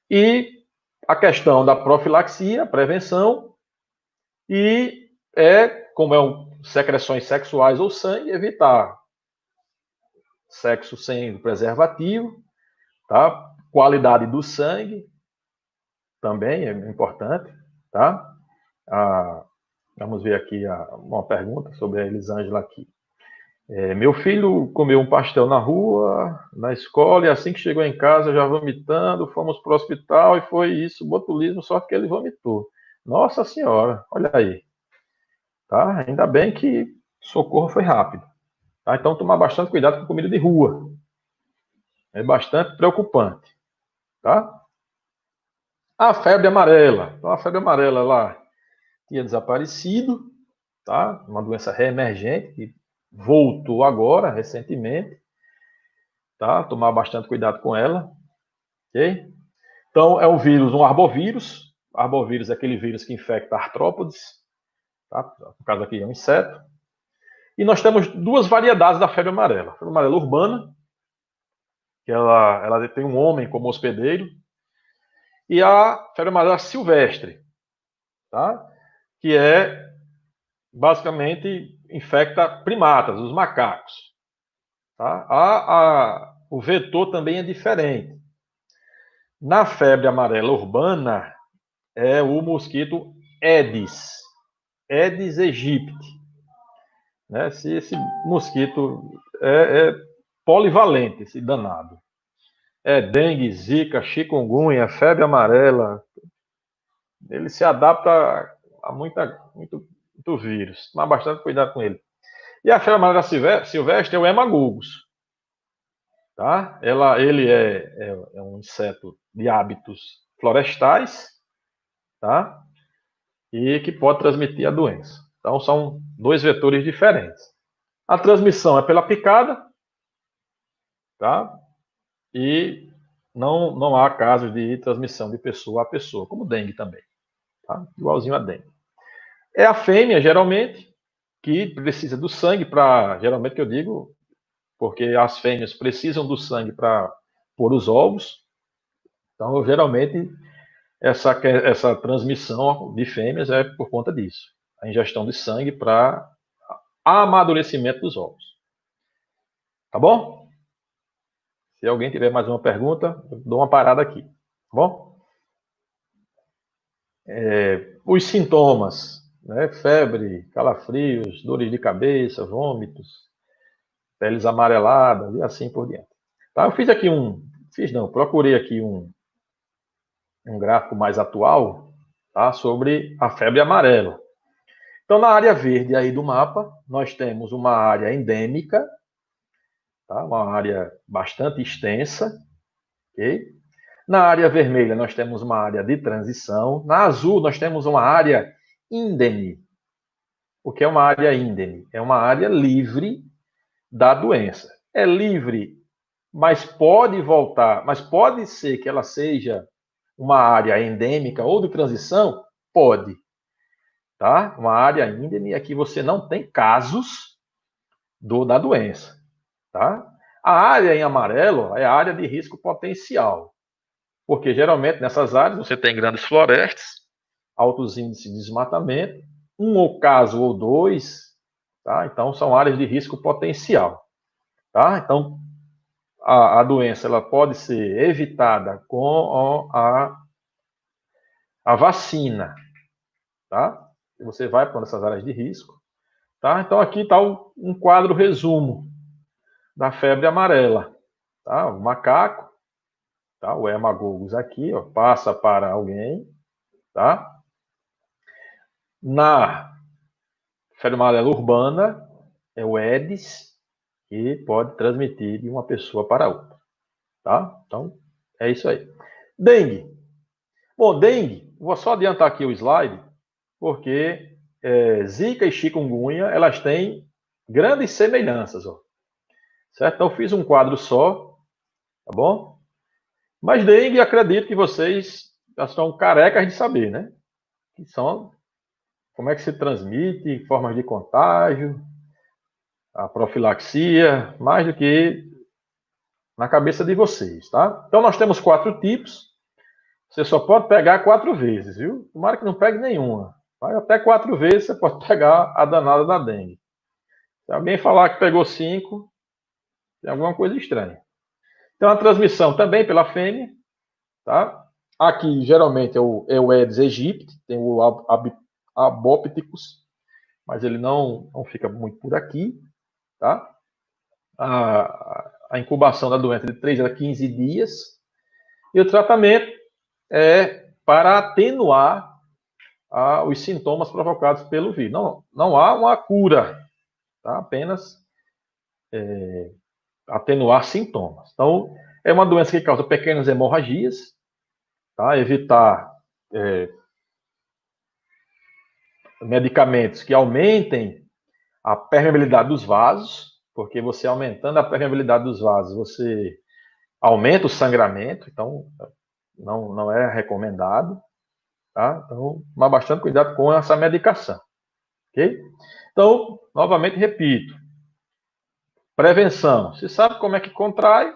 E a questão da profilaxia, prevenção, e como secreções sexuais ou sangue, evitar sexo sem preservativo, tá? Qualidade do sangue também é importante, tá? Vamos ver aqui uma pergunta sobre a Elisângela aqui. Meu filho comeu um pastel na rua, na escola, e assim que chegou em casa, já vomitando, fomos para o hospital e foi isso, botulismo, só que ele vomitou. Nossa Senhora, olha aí, tá? Ainda bem que o socorro foi rápido, tá? Então, tomar bastante cuidado com comida de rua. É bastante preocupante, tá? A febre amarela. Então, a febre amarela, ela tinha desaparecido, tá? Uma doença reemergente que voltou agora, recentemente, tá? Tomar bastante cuidado com ela, ok? Então, é um vírus, um arbovírus. Arbovírus é aquele vírus que infecta artrópodes, tá? No caso aqui é um inseto. E nós temos duas variedades da febre amarela. A febre amarela urbana, que ela tem um homem como hospedeiro, e a febre amarela silvestre, tá? Que é, basicamente, infecta primatas, os macacos. Tá? O vetor também é diferente. Na febre amarela urbana, é o mosquito Aedes, Aedes aegypti. Né? Esse mosquito é polivalente, esse danado. É dengue, zika, chikungunya, febre amarela. Ele se adapta a muito vírus. Tomar bastante cuidado com ele. E a febre amarela silvestre é o hemagogus. Tá? Ele é um inseto de hábitos florestais, tá? E que pode transmitir a doença. Então, são dois vetores diferentes. A transmissão é pela picada, tá? E não há casos de transmissão de pessoa a pessoa, como dengue também, tá? Igualzinho a dengue. É a fêmea, geralmente, que precisa do sangue para, geralmente que eu digo, porque as fêmeas precisam do sangue para pôr os ovos. Então, geralmente, essa transmissão de fêmeas é por conta disso. A ingestão de sangue para amadurecimento dos ovos. Tá bom? Se alguém tiver mais uma pergunta, eu dou uma parada aqui. Tá bom? Os sintomas, né? Febre, calafrios, dores de cabeça, vômitos, peles amareladas e assim por diante. Tá? Eu fiz aqui procurei aqui um gráfico mais atual, tá? Sobre a febre amarela. Então, na área verde aí do mapa, nós temos uma área endêmica, tá? Uma área bastante extensa, ok? Na área vermelha, nós temos uma área de transição. Na azul, nós temos uma área índene. O que é uma área índene? É uma área livre da doença. É livre, mas pode voltar, mas pode ser que ela seja uma área endêmica ou de transição? Pode. Tá? Uma área índene é que você não tem casos da doença. Tá? A área em amarelo é a área de risco potencial, porque geralmente nessas áreas você tem grandes florestas, altos índices de desmatamento, um caso ou dois, tá? Então são áreas de risco potencial. Tá? Então a doença ela pode ser evitada com a vacina. Tá? Você vai para essas áreas de risco. Tá? Então aqui está um quadro resumo da febre amarela. Tá? O macaco, tá? O hemagogus aqui, ó, passa para alguém. Tá? Na febre amarela urbana, é o Aedes, que pode transmitir de uma pessoa para outra. Tá? Então, é isso aí. Dengue. Bom, dengue, vou só adiantar aqui o slide, porque Zika e chikungunya, elas têm grandes semelhanças. Ó. Certo? Então, eu fiz um quadro só, tá bom? Mas dengue, acredito que vocês já estão carecas de saber, né? Que são como é que se transmite, formas de contágio, a profilaxia, mais do que na cabeça de vocês, tá? Então, nós temos 4 tipos. Você só pode pegar 4 vezes, viu? Tomara que não pegue nenhuma. Vai até 4 vezes você pode pegar a danada da dengue. Se alguém falar que pegou 5, tem alguma coisa estranha. Então, a transmissão também pela fêmea, tá? Aqui, geralmente, é o Aedes aegypti, tem o Abopticus, mas ele não fica muito por aqui, tá? a incubação da doença de 3 a 15 dias. E o tratamento é para atenuar os sintomas provocados pelo vírus. Não há uma cura, tá? Apenas atenuar sintomas. Então, é uma doença que causa pequenas hemorragias, tá? Evitar medicamentos que aumentem a permeabilidade dos vasos, porque você aumentando a permeabilidade dos vasos, você aumenta o sangramento, então não é recomendado, tá? Então, tomar bastante cuidado com essa medicação, ok? Então, novamente repito, prevenção. Se sabe como é que contrai,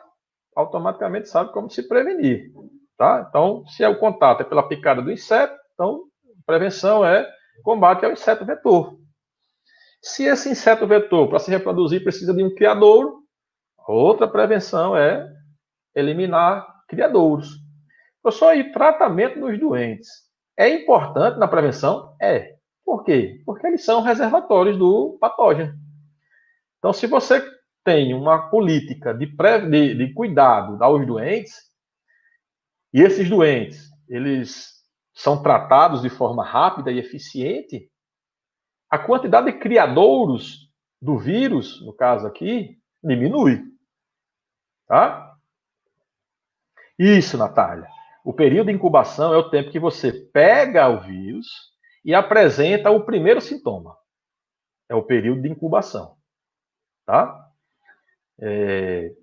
automaticamente sabe como se prevenir, tá? Então, se é o contato é pela picada do inseto, então prevenção é combate ao inseto vetor. Se esse inseto vetor, para se reproduzir, precisa de um criadouro, outra prevenção é eliminar criadouros. Professor, e tratamento dos doentes é importante na prevenção? É. Por quê? Porque eles são reservatórios do patógeno. Então, se você tem uma política de cuidado aos doentes, e esses doentes, eles são tratados de forma rápida e eficiente, a quantidade de criadouros do vírus, no caso aqui, diminui. Tá? Isso, Natália. O período de incubação é o tempo que você pega o vírus e apresenta o primeiro sintoma. É o período de incubação. Tá?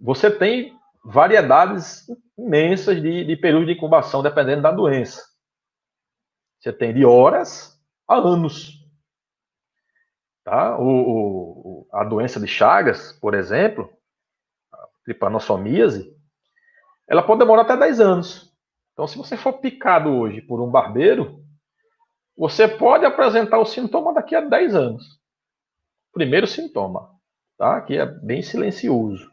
Você tem variedades imensas de período de incubação, dependendo da doença. Você tem de horas a anos. Tá? A doença de Chagas, por exemplo, tripanossomíase, ela pode demorar até 10 anos. Então, se você for picado hoje por um barbeiro, você pode apresentar o sintoma daqui a 10 anos. Primeiro sintoma, tá? Que é bem silencioso.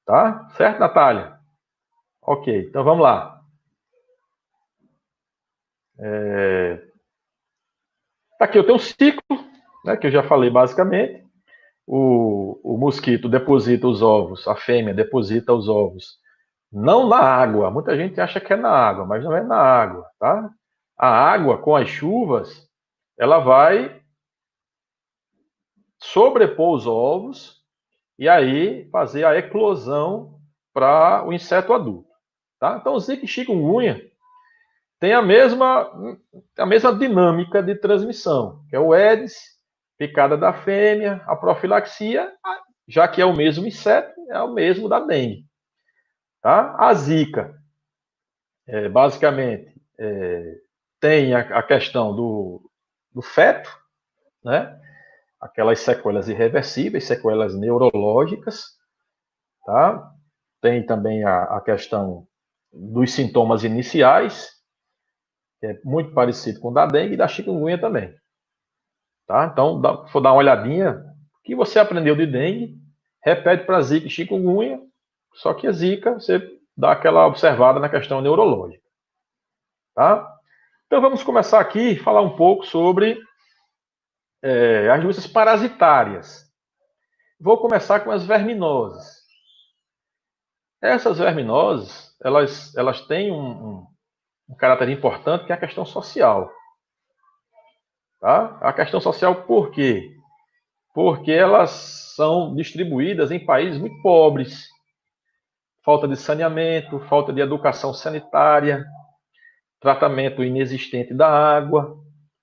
Tá? Certo, Natália? Ok, então vamos lá. Aqui eu tenho um ciclo, né, que eu já falei basicamente. O mosquito deposita os ovos, a fêmea deposita os ovos, não na água. Muita gente acha que é na água, mas não é na água, tá? A água, com as chuvas, ela vai sobrepor os ovos e aí fazer a eclosão para o inseto adulto, tá? Então, o Zika e chikungunya tem a mesma dinâmica de transmissão, que é o Aedes, picada da fêmea, a profilaxia, já que é o mesmo inseto, é o mesmo da dengue. Tá? A Zika, basicamente, tem a questão do feto, né? Aquelas sequelas irreversíveis, sequelas neurológicas, tá? Tem também a questão dos sintomas iniciais, que é muito parecido com o da dengue e da chikungunya também. Tá? Então, for dar uma olhadinha, o que você aprendeu de dengue, repete para Zika e chikungunya, só que a Zika, você dá aquela observada na questão neurológica. Tá? Então, vamos começar aqui a falar um pouco sobre as doenças parasitárias. Vou começar com as verminosas. Essas verminosas, elas têm um caráter importante, que é a questão social. Tá? A questão social por quê? Porque elas são distribuídas em países muito pobres. Falta de saneamento, falta de educação sanitária, tratamento inexistente da água,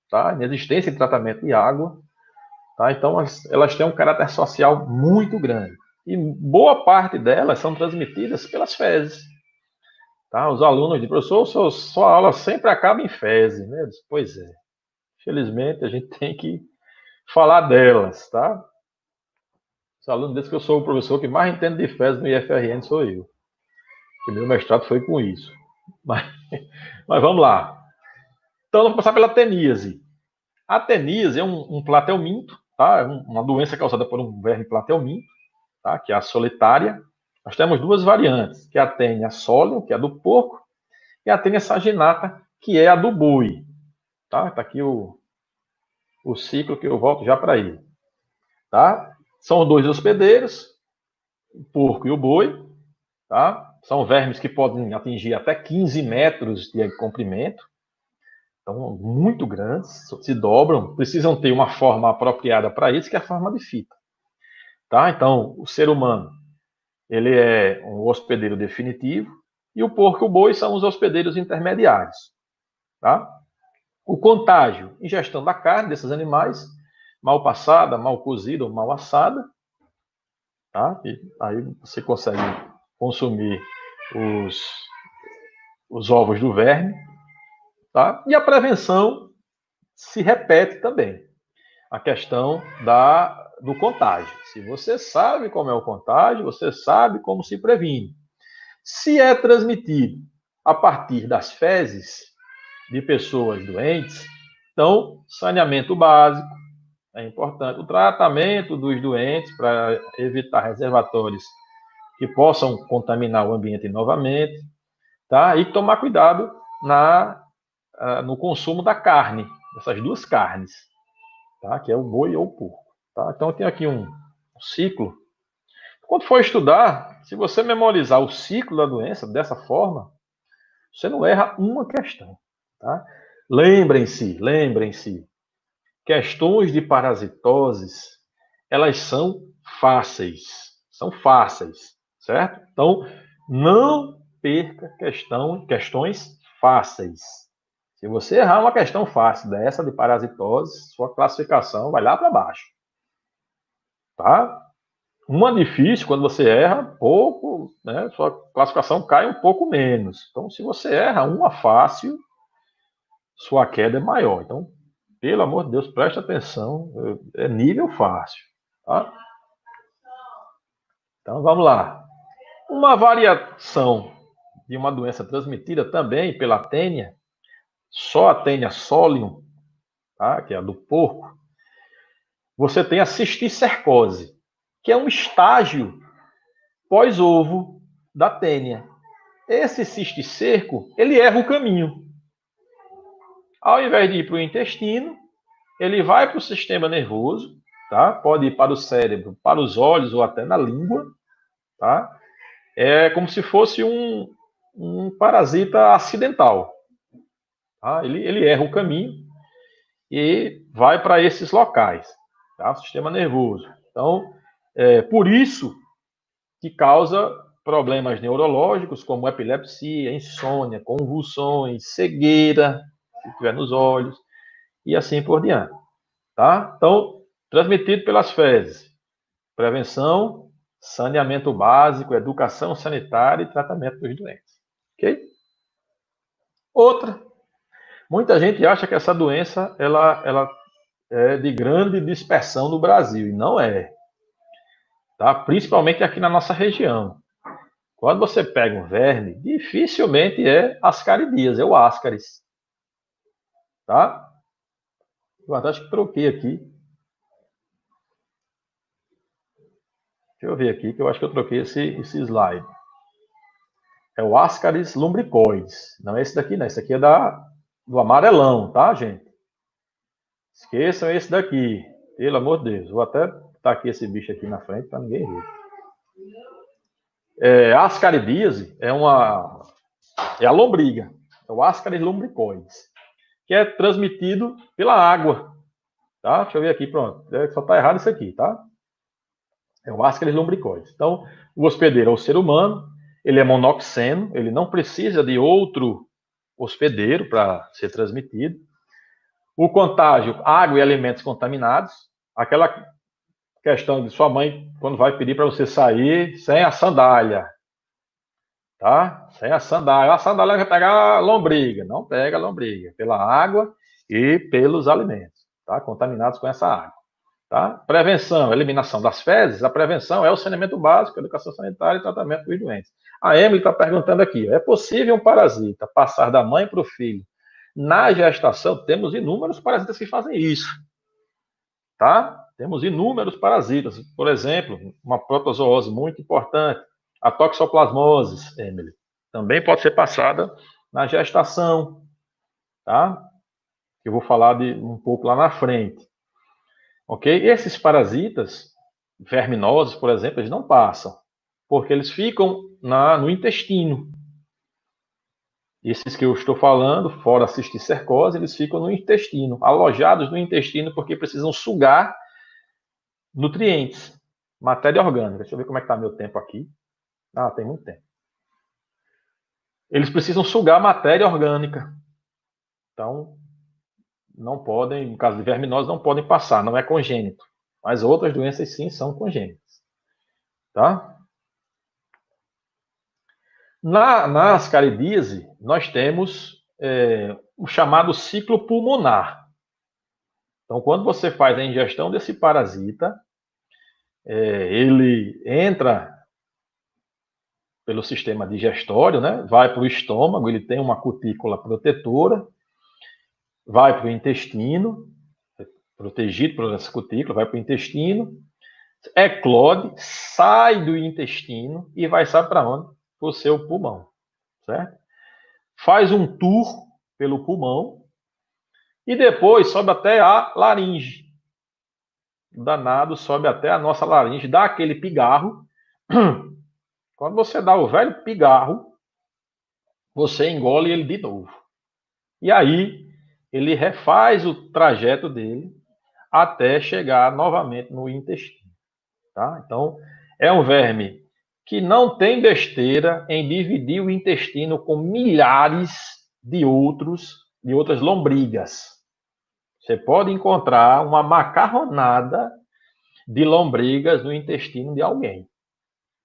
tá? Inexistência de tratamento de água. Tá? Então, elas têm um caráter social muito grande. E boa parte delas são transmitidas pelas fezes. Tá? Os alunos dizem, professor, sua aula sempre acaba em fezes. Né? Disse, pois é. Infelizmente, a gente tem que falar delas, tá? Os alunos dizem que eu sou o professor que mais entende de fezes no IFRN, sou eu. O meu mestrado foi com isso. Mas vamos lá. Então, vamos passar pela teníase. A teníase é um platelminto, tá? É uma doença causada por um verme platelminto, tá? Que é a solitária. Nós temos duas variantes, que é a tênia solium, que é a do porco, e a tênia saginata, que é a do boi. Tá? Tá aqui o ciclo que eu volto já para ele. Tá? São os dois hospedeiros. o porco e o boi, tá? São vermes que podem atingir até 15 metros de comprimento, então muito grandes, se dobram, precisam ter uma forma apropriada para isso, que é a forma de fita, tá? Então, o ser humano, ele é um hospedeiro definitivo, e o porco e o boi são os hospedeiros intermediários, tá? O contágio, ingestão da carne desses animais, mal passada, mal cozida ou mal assada, tá? E aí você consegue consumir os, os ovos do verme, tá? E a prevenção se repete também. A questão do contágio. Se você sabe como é o contágio, você sabe como se previne. Se é transmitido a partir das fezes de pessoas doentes, então, saneamento básico é importante. O tratamento dos doentes para evitar reservatórios que possam contaminar o ambiente novamente, tá? E tomar cuidado no consumo da carne, dessas duas carnes, tá? Que é o boi ou o porco, tá? Então, tem aqui um ciclo. Quando for estudar, se você memorizar o ciclo da doença dessa forma, você não erra uma questão, tá? Lembrem-se, questões de parasitoses, elas são fáceis, certo? Então, não perca questões fáceis. Se você errar uma questão fácil dessa de parasitose, sua classificação vai lá para baixo, tá? Uma difícil, quando você erra pouco, né, sua classificação cai um pouco menos. Então, se você erra uma fácil, sua queda é maior. Então, pelo amor de Deus, preste atenção, é nível fácil. Tá? Então, vamos lá. Uma variação de uma doença transmitida também pela tênia, só a tênia solium, tá? Que é a do porco, você tem a cisticercose, que é um estágio pós-ovo da tênia. Esse cisticerco, ele erra o caminho. Ao invés de ir para o intestino, ele vai para o sistema nervoso, tá? Pode ir para o cérebro, para os olhos ou até na língua, tá? É como se fosse um parasita acidental, tá? Ele erra o caminho e vai para esses locais, tá? O sistema nervoso. Então, por isso que causa problemas neurológicos como epilepsia, insônia, convulsões, cegueira, se tiver nos olhos, e assim por diante. Tá? Então, transmitido pelas fezes. Prevenção, saneamento básico, educação sanitária e tratamento dos doentes. Ok? Outra. Muita gente acha que essa doença ela é de grande dispersão no Brasil, e não é. Tá? Principalmente aqui na nossa região. Quando você pega um verme, dificilmente é ascaridias, é o ascaris. Tá? Eu acho que troquei aqui. Deixa eu ver aqui, que eu acho que eu troquei esse slide. É o Ascaris lumbricoides. Não é esse daqui, não. Esse aqui é do amarelão, tá, gente? Esqueçam esse daqui. Pelo amor de Deus. Vou até botar aqui esse bicho aqui na frente para ninguém ver. Ascaridíase é a lombriga. É o Ascaris lumbricoides. Que é transmitido pela água. Tá? Deixa eu ver aqui, pronto. Só está errado isso aqui, tá? É o Ascaris lumbricoides. Então, o hospedeiro é o ser humano. Ele é monoxeno. Ele não precisa de outro hospedeiro para ser transmitido. O contágio, água e alimentos contaminados. Aquela questão de sua mãe, quando vai pedir para você sair sem a sandália. Tá? Sem a sandália. A sandália vai pegar a lombriga. Não pega a lombriga. Pela água e pelos alimentos. Tá? Contaminados com essa água. Tá? Prevenção, eliminação das fezes. A prevenção é o saneamento básico, educação sanitária e tratamento dos doentes. A Emily está perguntando aqui: é possível um parasita passar da mãe para o filho? Na gestação, temos inúmeros parasitas que fazem isso. Tá? Temos inúmeros parasitas. Por exemplo, uma protozoose muito importante, a toxoplasmose, Emily, também pode ser passada na gestação. Tá? Eu vou falar de um pouco lá na frente. Ok? Esses parasitas verminosos, por exemplo, eles não passam. porque eles ficam no intestino. Esses que eu estou falando, fora a cisticercose, eles ficam no intestino, alojados no intestino, porque precisam sugar nutrientes, matéria orgânica. Deixa eu ver como é que está meu tempo aqui. Ah, tem muito tempo. Eles precisam sugar matéria orgânica. Então, não podem, no caso de verminose, não podem passar, não é congênito. Mas outras doenças sim são congênitas. Tá? Na ascaridíase, nós temos o chamado ciclo pulmonar. Então, quando você faz a ingestão desse parasita, ele entra pelo sistema digestório, né? Vai para o estômago, ele tem uma cutícula protetora, vai para o intestino, protegido por essa cutícula, vai para o intestino, eclode, sai do intestino e vai, sabe para onde? Para o seu pulmão, certo? Faz um tour pelo pulmão e depois sobe até a laringe. O danado sobe até a nossa laringe, dá aquele pigarro. Quando você dá o velho pigarro, você engole ele de novo. E aí, ele refaz o trajeto dele até chegar novamente no intestino. Tá? Então, é um verme que não tem besteira em dividir o intestino com milhares de outras lombrigas. Você pode encontrar uma macarronada de lombrigas no intestino de alguém.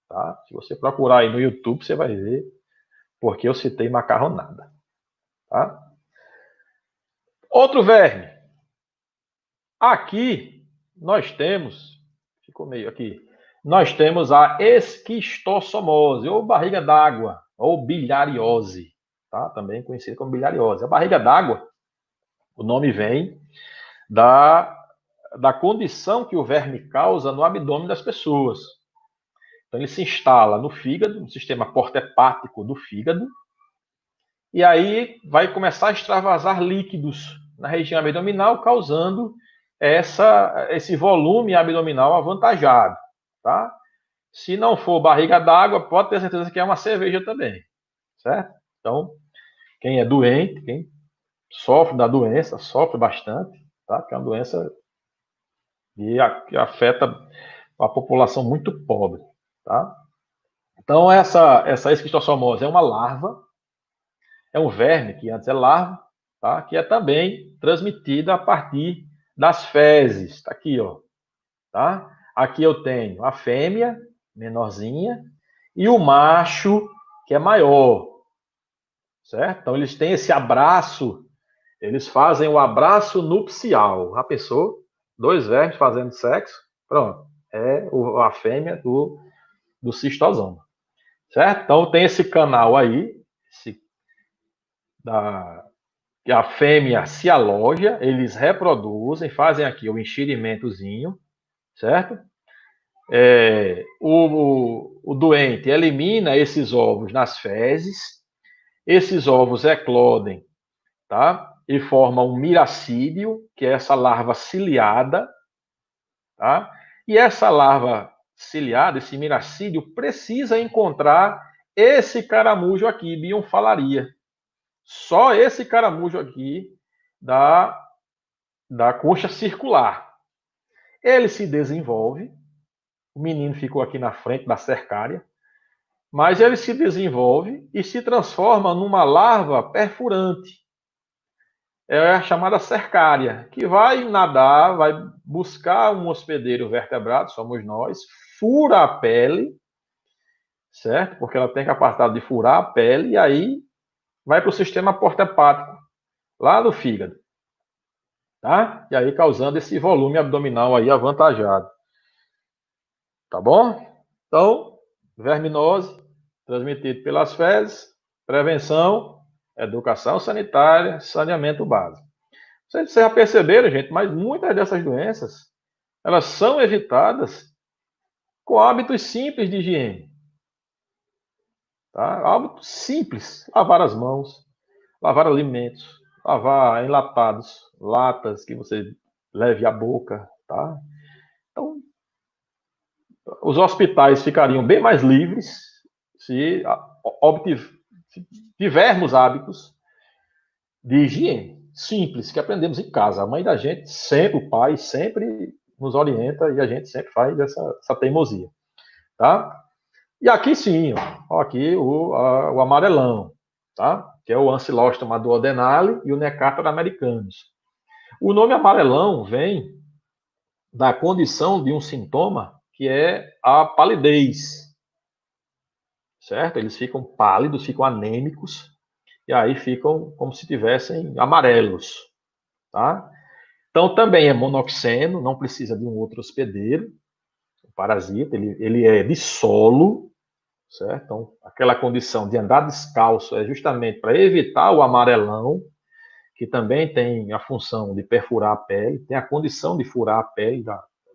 Tá? Se você procurar aí no YouTube, você vai ver porque eu citei macarronada. Tá? Outro verme. Aqui nós temos, ficou meio aqui, nós temos a esquistossomose, ou barriga d'água, ou bilhariose, tá? Também conhecida como bilhariose. A barriga d'água, o nome vem da condição que o verme causa no abdômen das pessoas. Então ele se instala no fígado, no sistema porta-hepático do fígado, e aí vai começar a extravasar líquidos na região abdominal, causando esse volume abdominal avantajado, tá? Se não for barriga d'água, pode ter certeza que é uma cerveja também, certo? Então, quem é doente, quem sofre da doença, sofre bastante, tá? Que é uma doença que afeta a população muito pobre, tá? Então, essa esquistossomose é uma larva, é um verme que antes é larva, tá? Que é também transmitida a partir das fezes. Tá aqui, ó. Tá? Aqui eu tenho a fêmea, menorzinha, e o macho, que é maior. Certo? Então eles têm esse abraço, eles fazem o abraço nupcial. A pessoa, dois vermes fazendo sexo, pronto. É a fêmea do cistosoma. Certo? Então tem esse canal aí, que a fêmea se aloja, eles reproduzem, fazem aqui o enxerimentozinho, certo? O doente elimina esses ovos nas fezes, esses ovos eclodem, tá? E formam um miracídio, que é essa larva ciliada, tá? E essa larva ciliada, esse miracídio, precisa encontrar esse caramujo aqui, Bionfalaria. Só esse caramujo aqui da concha circular. Ele se desenvolve, o menino ficou aqui na frente da cercária, mas ele se desenvolve e se transforma numa larva perfurante. É a chamada cercária, que vai nadar, vai buscar um hospedeiro vertebrado, somos nós, fura a pele, certo? Porque ela tem capacidade de furar a pele e aí vai para o sistema porta-hepático, lá no fígado, tá? E aí causando esse volume abdominal aí avantajado. Tá bom? Então, verminose, transmitido pelas fezes, prevenção, educação sanitária, saneamento básico. Vocês já perceberam, gente, mas muitas dessas doenças, elas são evitadas com hábitos simples de higiene. Tá? Hábitos simples, lavar as mãos, lavar alimentos, lavar enlatados, latas que você leve à boca, tá? Então, Os hospitais ficariam bem mais livres se tivermos hábitos de higiene simples que aprendemos em casa. A mãe da gente, sempre, o pai sempre nos orienta e a gente sempre faz essa teimosia, tá? E aqui sim, ó, aqui o amarelão, tá? Que é o Ancylostom duodenale e o Necator americanus. O nome amarelão vem da condição de um sintoma que é a palidez, certo? Eles ficam pálidos, ficam anêmicos, e aí ficam como se tivessem amarelos, tá? Então também é monoxeno, não precisa de um outro hospedeiro, o parasita, ele é de solo, certo? Então aquela condição de andar descalço é justamente para evitar o amarelão, que também tem a função de perfurar a pele, tem a condição de furar a pele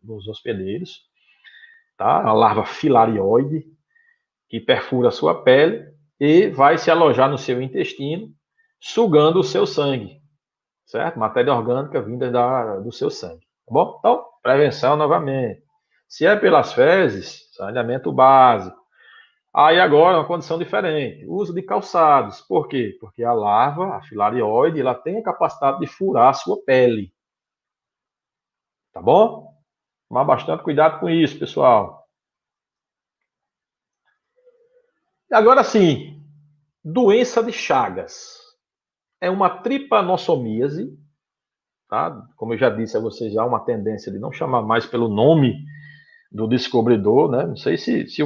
dos hospedeiros, tá? A larva filarioide, que perfura a sua pele e vai se alojar no seu intestino, sugando o seu sangue, certo? Matéria orgânica vinda do seu sangue, tá bom? Então, prevenção novamente. Se é pelas fezes, saneamento básico. Aí agora, uma condição diferente, uso de calçados. Por quê? Porque a larva, a filarioide, ela tem a capacidade de furar a sua pele, tá bom? Tomar bastante cuidado com isso, pessoal. Agora sim, doença de Chagas. É uma tripanossomíase, tá? Como eu já disse a vocês, há uma tendência de não chamar mais pelo nome do descobridor, né? Não sei se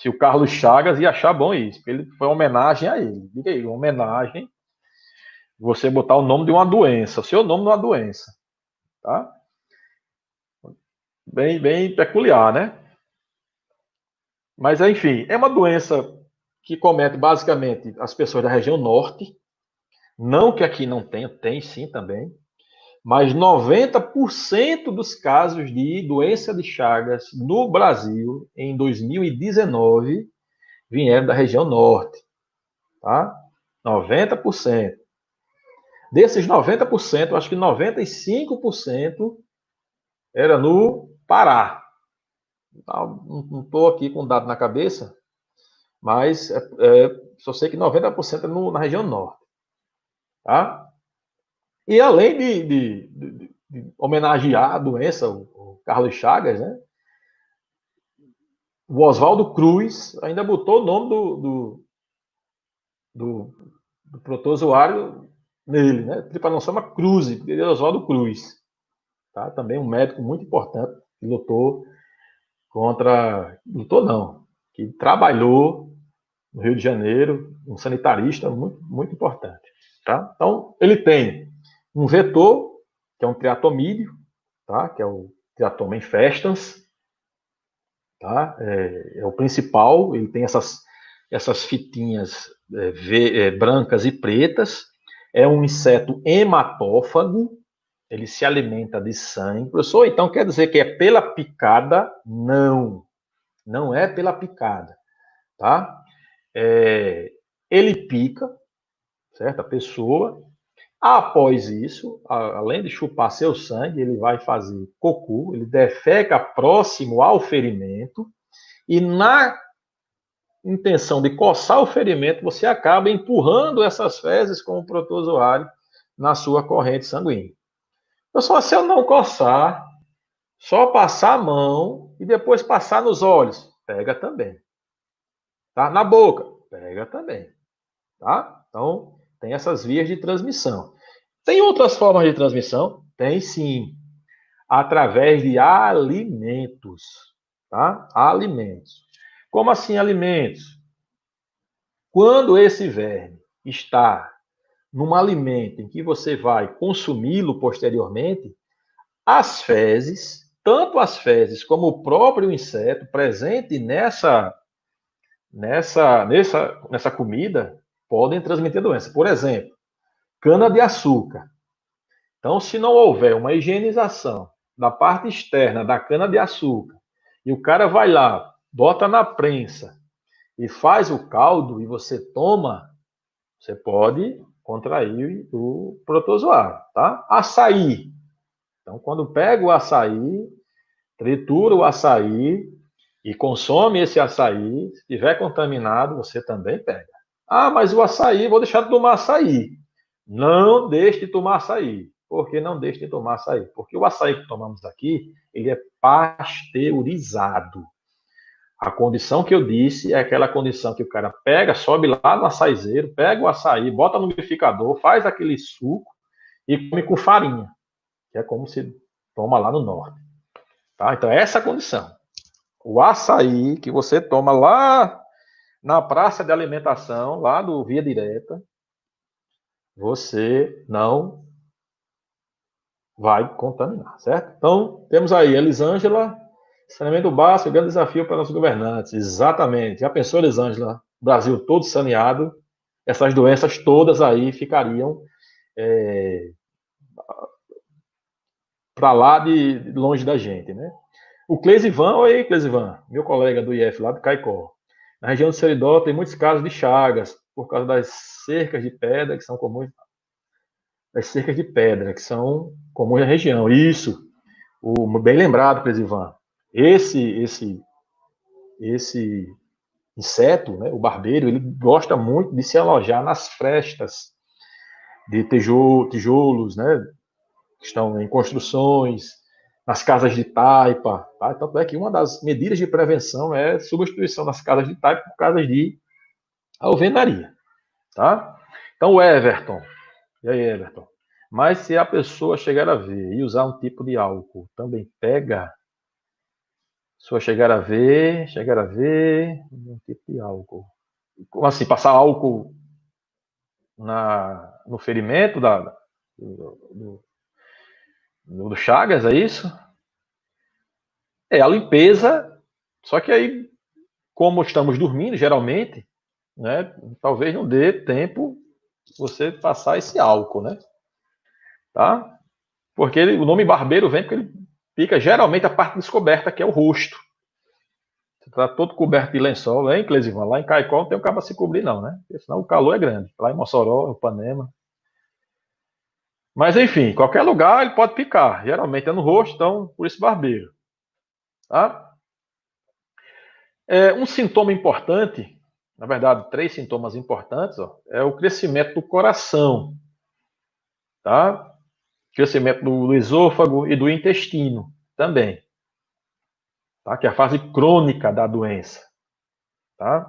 o Carlos Chagas ia achar bom isso, porque ele foi uma homenagem a ele. Diga aí, uma homenagem, você botar o nome de uma doença, o seu nome de uma doença, tá? Bem peculiar, né? Mas, enfim, é uma doença que comete basicamente as pessoas da região norte, não que aqui não tenha, tem sim também, mas 90% dos casos de doença de Chagas no Brasil em 2019 vieram da região norte, tá? 90%. Desses 90%, acho que 95% era no Pará. Não estou aqui com dado na cabeça, mas só sei que 90% é na região norte, tá? E além de homenagear a doença, o Carlos Chagas, né? O Oswaldo Cruz ainda botou o nome do protozoário nele, né? Trypanosoma cruzi, ele é Oswaldo Cruz. Tá? Também um médico muito importante que lutou contra. Lutou não, que trabalhou no Rio de Janeiro, um sanitarista muito importante. Tá? Então, ele tem um vetor, que é um triatomídeo, tá? Que é o Triatoma infestans, tá? É o principal, ele tem essas fitinhas brancas e pretas, é um inseto hematófago, ele se alimenta de sangue. Professor, então quer dizer que é pela picada? Não, não é pela picada, tá? Ele pica, certo? A pessoa, após isso, além de chupar seu sangue, ele vai fazer cocô, ele defeca próximo ao ferimento, e na intenção de coçar o ferimento, você acaba empurrando essas fezes com o protozoário na sua corrente sanguínea. Pessoal, se eu não coçar, só passar a mão e depois passar nos olhos, pega também. Tá? Na boca, pega também. Tá? Então, tem essas vias de transmissão. Tem outras formas de transmissão? Tem sim. Através de alimentos. Tá? Alimentos. Como assim alimentos? Quando esse verme está num alimento em que você vai consumi-lo posteriormente, as fezes, tanto as fezes como o próprio inseto presente nessa comida, podem transmitir doença. Por exemplo, cana-de-açúcar. Então, se não houver uma higienização da parte externa da cana-de-açúcar, e o cara vai lá, bota na prensa e faz o caldo e você toma, você pode contrair o protozoário, tá? Açaí. Então, quando pega o açaí, tritura o açaí, e consome esse açaí, se estiver contaminado, você também pega. Ah, mas o açaí, vou deixar de tomar açaí. Não deixe de tomar açaí. Por que não deixe de tomar açaí? Porque o açaí que tomamos aqui, ele é pasteurizado. A condição que eu disse é aquela condição que o cara pega, sobe lá no açaizeiro, pega o açaí, bota no liquidificador, faz aquele suco e come com farinha, que é como se toma lá no norte. Tá? Então, essa é a condição. O açaí que você toma lá na praça de alimentação, lá do Via Direta, você não vai contaminar, certo? Então, temos aí Elisângela, saneamento básico, grande desafio para nossos governantes. Exatamente. Já pensou, Elisângela? Brasil todo saneado, essas doenças todas aí ficariam para lá de longe da gente, né? O Clesivan, oi, Clesivan, meu colega do IF lá do Caicó. Na região do Seridó tem muitos casos de chagas por causa das cercas de pedra que são comuns, das cercas de pedra que são comuns na região. Isso, bem lembrado, Clesivan. Esse inseto, né, o barbeiro, ele gosta muito de se alojar nas frestas de tijolos, né, que estão em construções, nas casas de taipa. Tá? Tanto é que uma das medidas de prevenção é a substituição das casas de taipa por casas de alvenaria. Tá? Então, o Everton. E aí, Everton? Mas se a pessoa chegar a ver e usar um tipo de álcool, também pega? Se eu chegar a ver, um tipo de álcool. Como assim, passar álcool no ferimento do, do Chagas, é isso? É a limpeza, só que aí, como estamos dormindo, geralmente, né, talvez não dê tempo você passar esse álcool, né? Tá? Porque o nome barbeiro vem porque ele fica geralmente a parte descoberta, que é o rosto. Você está todo coberto de lençol, hein, Clesivan? Lá em Caicó não tem o cabo a se cobrir, não, né? Porque senão o calor é grande. Lá em Mossoró, Ipanema. Mas enfim, qualquer lugar ele pode picar. Geralmente é no rosto, então por isso barbeiro. Tá? Um sintoma importante, na verdade, 3 sintomas importantes, ó, é o crescimento do coração, tá? Crescimento do esôfago e do intestino também, tá? Que é a fase crônica da doença, tá?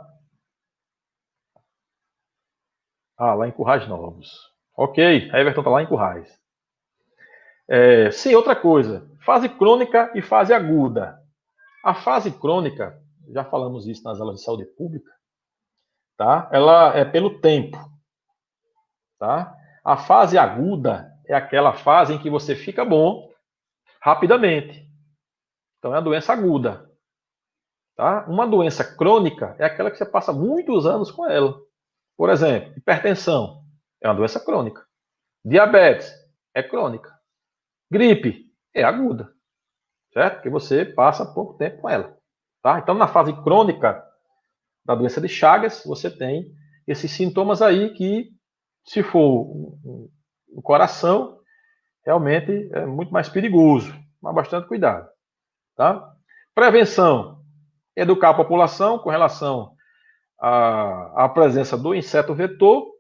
Ah, lá em Currais Novos. Ok, a Everton tá lá em Currais. Sim, outra coisa, fase crônica e fase aguda. A fase crônica, já falamos isso nas aulas de saúde pública, tá? Ela é pelo tempo, tá? A fase aguda é aquela fase em que você fica bom rapidamente. Então é a doença aguda, tá? Uma doença crônica é aquela que você passa muitos anos com ela. Por exemplo, hipertensão é uma doença crônica. Diabetes é crônica. Gripe é aguda, certo? Porque você passa pouco tempo com ela, tá? Então na fase crônica da doença de Chagas, você tem esses sintomas aí que, se for o coração, realmente é muito mais perigoso. Mas bastante cuidado. Tá? Prevenção: educar a população com relação à presença do inseto vetor,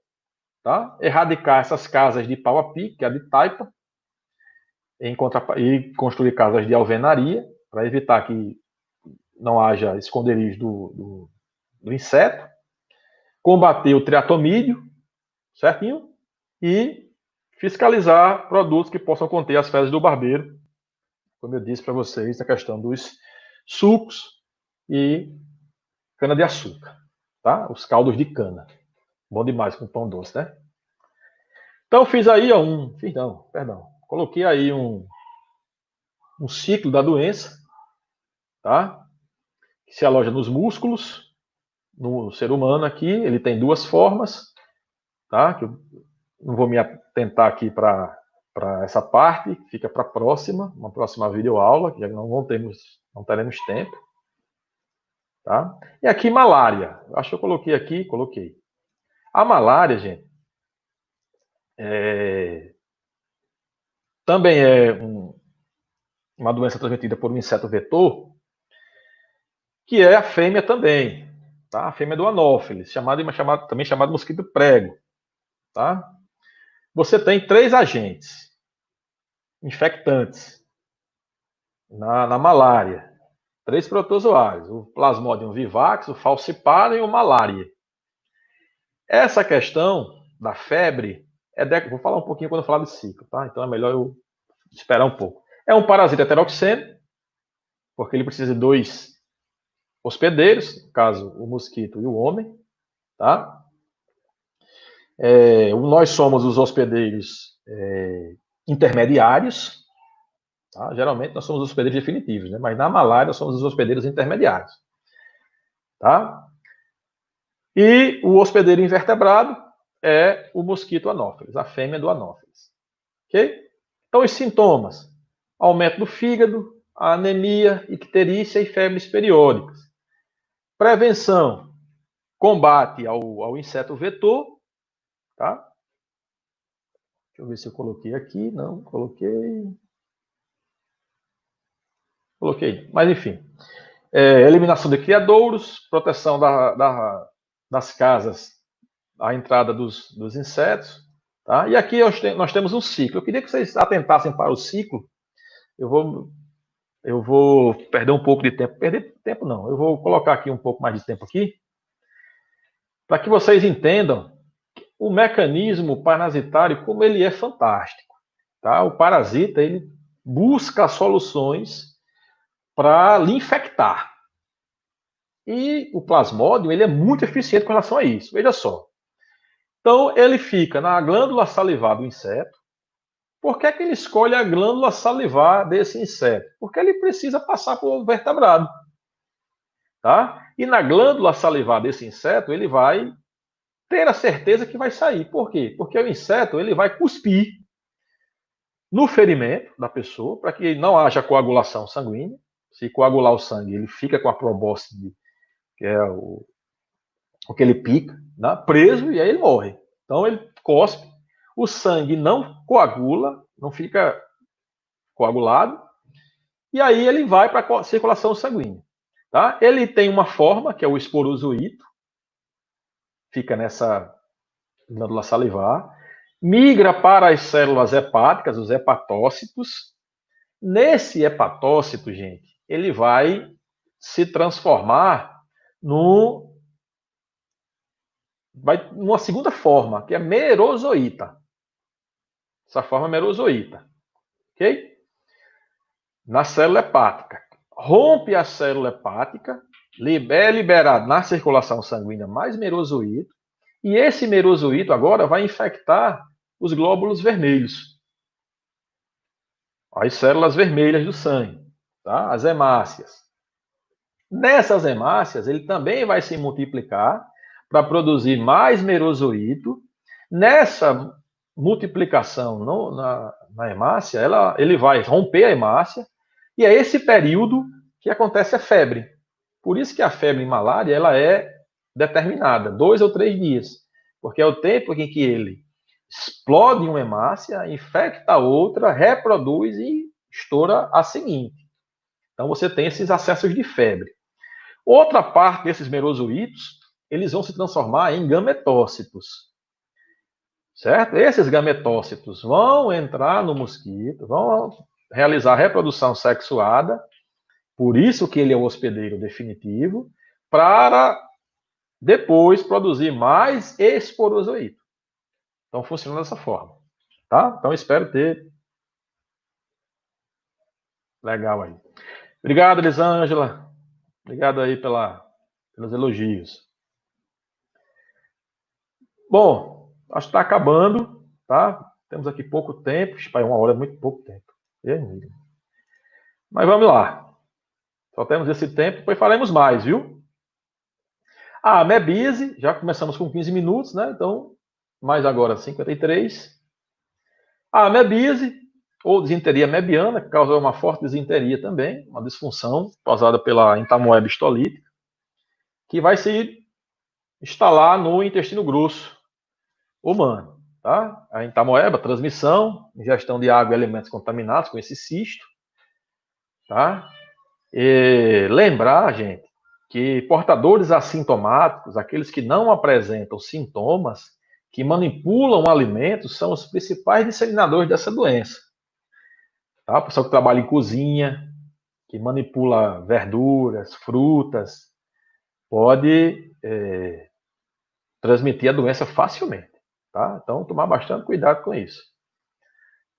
tá? Erradicar essas casas de pau a pique, que é a de taipa, e construir casas de alvenaria, para evitar que não haja esconderijo do inseto. Combater o triatomídeo, certinho? E fiscalizar produtos que possam conter as fezes do barbeiro, como eu disse para vocês, a questão dos sucos e cana-de-açúcar, tá? Os caldos de cana. Bom demais com pão doce, né? Então, fiz aí, ó, perdão. Coloquei aí um ciclo da doença, tá? Que se aloja nos músculos, no ser humano aqui. Ele tem 2 formas, tá? Que eu não vou me atentar aqui para essa parte, fica para uma próxima videoaula, que já não teremos tempo. Tá? E aqui, malária. Acho que eu coloquei aqui, coloquei. A malária, gente, também é uma doença transmitida por um inseto vetor, que é a fêmea também, tá? A fêmea do Anopheles, também chamado mosquito prego, tá? Você tem 3 agentes infectantes na malária, 3 protozoários, o Plasmodium vivax, o falciparum e o malária. Essa questão da febre, vou falar um pouquinho quando eu falar de ciclo, tá? Então é melhor eu esperar um pouco. É um parasita heteroxeno, porque ele precisa de 2 hospedeiros, no caso, o mosquito e o homem, tá? Nós somos os hospedeiros intermediários, tá? Geralmente nós somos os hospedeiros definitivos, né? Mas na malária nós somos os hospedeiros intermediários, tá? E o hospedeiro invertebrado é o mosquito Anopheles, a fêmea do Anopheles. Ok? Então, os sintomas: aumento do fígado, anemia, icterícia e febres periódicas. Prevenção: combate ao inseto vetor, tá? Deixa eu ver se eu coloquei aqui. Não, coloquei. Coloquei, mas enfim. Eliminação de criadouros, proteção das casas, a entrada dos insetos. Tá? E aqui nós temos um ciclo. Eu queria que vocês atentassem para o ciclo. Eu vou perder um pouco de tempo. Perder tempo não. Eu vou colocar aqui um pouco mais de tempo aqui, para que vocês entendam o mecanismo parasitário, como ele é fantástico. Tá? O parasita, ele busca soluções para lhe infectar. E o plasmódio, ele é muito eficiente com relação a isso. Veja só. Então, ele fica na glândula salivar do inseto. Por que é que ele escolhe a glândula salivar desse inseto? Porque ele precisa passar por um vertebrado. Tá? E na glândula salivar desse inseto, ele vai ter a certeza que vai sair. Por quê? Porque o inseto, ele vai cuspir no ferimento da pessoa, para que não haja coagulação sanguínea. Se coagular o sangue, ele fica com a probóscide, que é o que ele pica, né, preso, e aí ele morre. Então ele cospe, o sangue não coagula, não fica coagulado, e aí ele vai para a circulação sanguínea. Tá? Ele tem uma forma, que é o esporozoito, fica nessa glândula salivar, migra para as células hepáticas, os hepatócitos. Nesse hepatócito, gente, ele vai se transformar numa segunda forma, que é merozoíta. Essa forma é merozoíta. Ok? Na célula hepática. Rompe a célula hepática, é liberado na circulação sanguínea mais merozoíto, e esse merozoíto agora vai infectar os glóbulos vermelhos, as células vermelhas do sangue, tá? As hemácias. Nessas hemácias, ele também vai se multiplicar para produzir mais merozoíto. Nessa multiplicação na hemácia, ele vai romper a hemácia, e é esse período que acontece a febre. Por isso que a febre em malária ela é determinada, 2 ou 3 dias, porque é o tempo em que ele explode uma hemácia, infecta a outra, reproduz e estoura a seguinte. Então você tem esses acessos de febre. Outra parte desses merozoítos, eles vão se transformar em gametócitos. Certo? Esses gametócitos vão entrar no mosquito, vão realizar a reprodução sexuada, por isso que ele é o hospedeiro definitivo, para depois produzir mais esporozoíto. Então funciona dessa forma. Tá? Então espero ter. Legal aí. Obrigado, Elisângela. Obrigado aí pelos elogios. Bom, acho que está acabando, tá? Temos aqui pouco tempo. 1 hora é muito pouco tempo. Mas vamos lá. Só temos esse tempo, depois faremos mais, viu? A amebise, já começamos com 15 minutos, né? Então, mais agora 53. A amebise, ou disenteria amebiana, que causa uma forte disenteria também, uma disfunção causada pela entamoeba histolítica, que vai se instalar no intestino grosso humano. Tá? A entamoeba, transmissão, ingestão de água e alimentos contaminados com esse cisto. Tá? E lembrar, gente, que portadores assintomáticos, aqueles que não apresentam sintomas, que manipulam alimentos, são os principais disseminadores dessa doença. Tá? O pessoal que trabalha em cozinha, que manipula verduras, frutas, pode transmitir a doença facilmente. Tá? Então, tomar bastante cuidado com isso.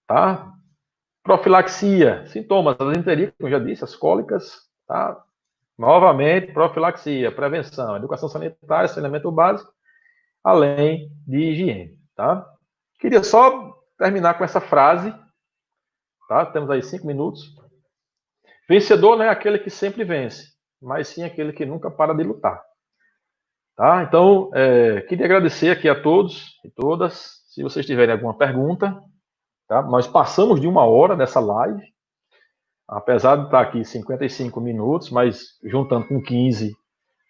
Tá? Profilaxia, sintomas da disenteria, como eu já disse, as cólicas, tá? Novamente, profilaxia, prevenção, educação sanitária, saneamento básico, além de higiene, tá? Queria só terminar com essa frase, tá? Temos aí 5 minutos. Vencedor não é aquele que sempre vence, mas sim aquele que nunca para de lutar. Tá? Então, queria agradecer aqui a todos e todas. Se vocês tiverem alguma pergunta, tá? Nós passamos de 1 hora dessa live, apesar de estar aqui 55 minutos, mas juntando com 15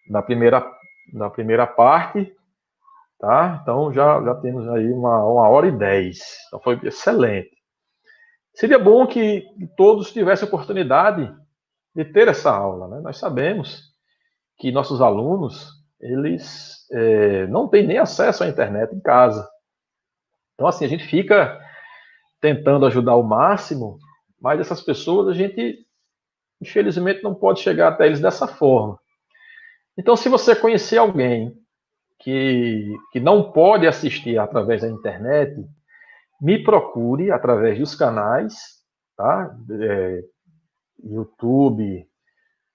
na primeira parte, tá? Então já temos aí 1 hora e 10. Então foi excelente. Seria bom que todos tivessem a oportunidade de ter essa aula, né? Nós sabemos que nossos alunos, eles não têm nem acesso à internet em casa. Então, assim, a gente fica tentando ajudar ao máximo, mas essas pessoas, a gente, infelizmente, não pode chegar até eles dessa forma. Então, se você conhecer alguém que não pode assistir através da internet, me procure através dos canais, tá? YouTube,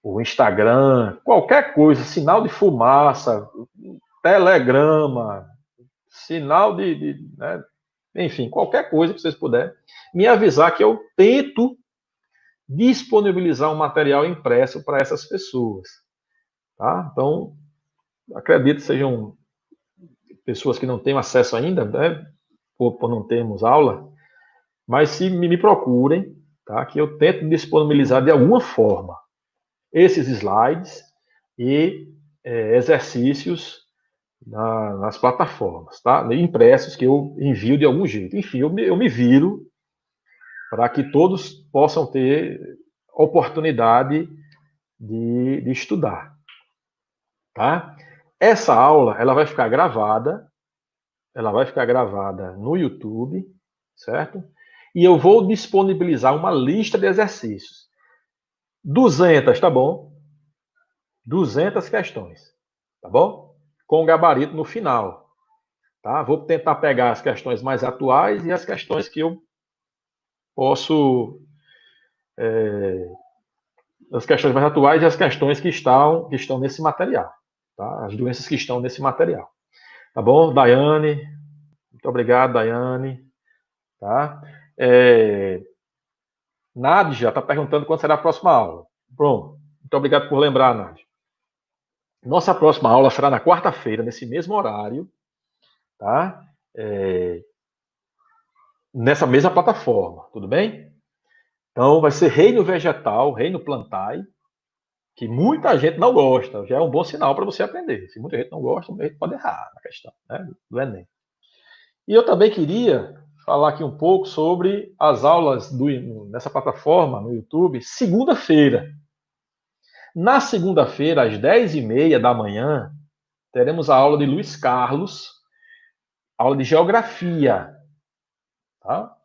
o Instagram, qualquer coisa, sinal de fumaça, telegrama, sinal né? Enfim, qualquer coisa que vocês puderem, me avisar que eu tento disponibilizar um material impresso para essas pessoas. Tá? Então, acredito que sejam pessoas que não têm acesso ainda, né? por não termos aula, mas se me procurem, tá? Que eu tento disponibilizar de alguma forma esses slides e exercícios nas plataformas, tá? Impressos que eu envio de algum jeito. Enfim, eu me viro para que todos possam ter oportunidade de estudar, tá? Essa aula, ela vai ficar gravada no YouTube, certo? E eu vou disponibilizar uma lista de exercícios. 200, tá bom? 200 questões, tá bom? Com gabarito no final, tá? Vou tentar pegar as questões mais atuais e as questões que eu posso... as questões mais atuais e as questões que estão nesse material, tá? As doenças que estão nesse material. Tá bom? Daiane, muito obrigado, Daiane. Tá? Nádia está perguntando quando será a próxima aula. Pronto. Muito obrigado por lembrar, Nádia. Nossa próxima aula será na quarta-feira, nesse mesmo horário, tá? Nessa mesma plataforma, tudo bem? Então, vai ser reino vegetal, reino plantae, que muita gente não gosta. Já é um bom sinal para você aprender. Se muita gente não gosta, a gente pode errar na questão, né, do Enem. E eu também queria falar aqui um pouco sobre as aulas nessa plataforma, no YouTube, segunda-feira. Na segunda-feira, às 10h30 da manhã, teremos a aula de Luiz Carlos, aula de geografia. Tá?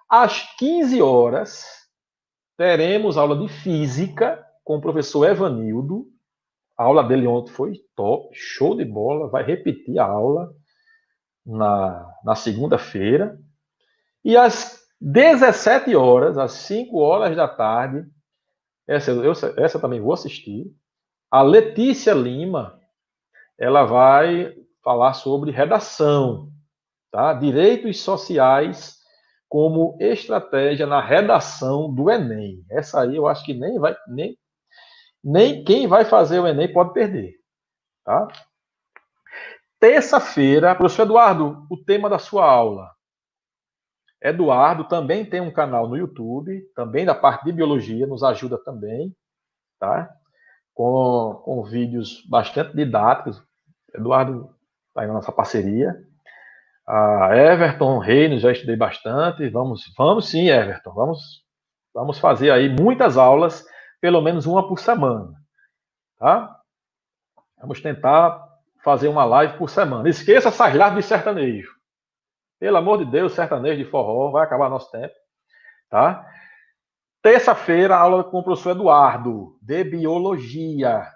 Às 15 horas, teremos aula de física com o professor Evanildo. A aula dele ontem foi top, show de bola, vai repetir a aula na segunda-feira. E às 17 horas, às 5 horas da tarde, essa também vou assistir, a Letícia Lima, ela vai falar sobre redação, tá? Direitos sociais como estratégia na redação do Enem. Essa aí eu acho que nem quem vai fazer o Enem pode perder, tá? Terça-feira, professor Eduardo, o tema da sua aula. Eduardo também tem um canal no YouTube, também da parte de biologia, nos ajuda também, tá? Com vídeos bastante didáticos. Eduardo está aí na nossa parceria. A Everton Reis, já estudei bastante. Vamos sim, Everton. Vamos fazer aí muitas aulas, pelo menos uma por semana, tá? Vamos tentar fazer uma live por semana. Esqueça essas lives de sertanejo. Pelo amor de Deus, sertanejo de forró, vai acabar nosso tempo, tá? Terça-feira, aula com o professor Eduardo, de biologia,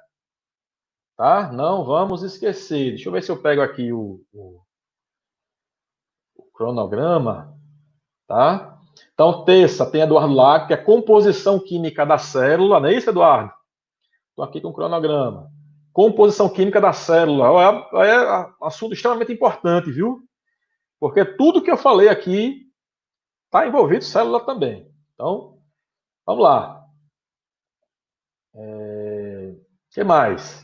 tá? Não vamos esquecer. Deixa eu ver se eu pego aqui o cronograma, tá? Então, terça tem Eduardo Lago, que é composição química da célula, não é isso, Eduardo? Estou aqui com o cronograma. Composição química da célula. É assunto extremamente importante, viu? Porque tudo que eu falei aqui está envolvido célula também. Então, vamos lá. O que mais?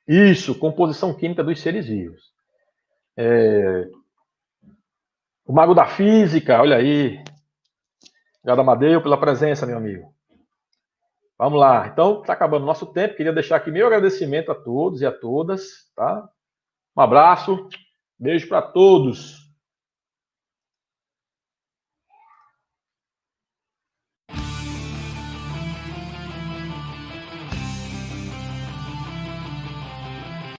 Isso, composição química dos seres vivos. O Mago da Física, olha aí. Obrigado, Amadeu, pela presença, meu amigo. Vamos lá. Então, está acabando o nosso tempo. Queria deixar aqui meu agradecimento a todos e a todas, tá? Um abraço, beijo para todos.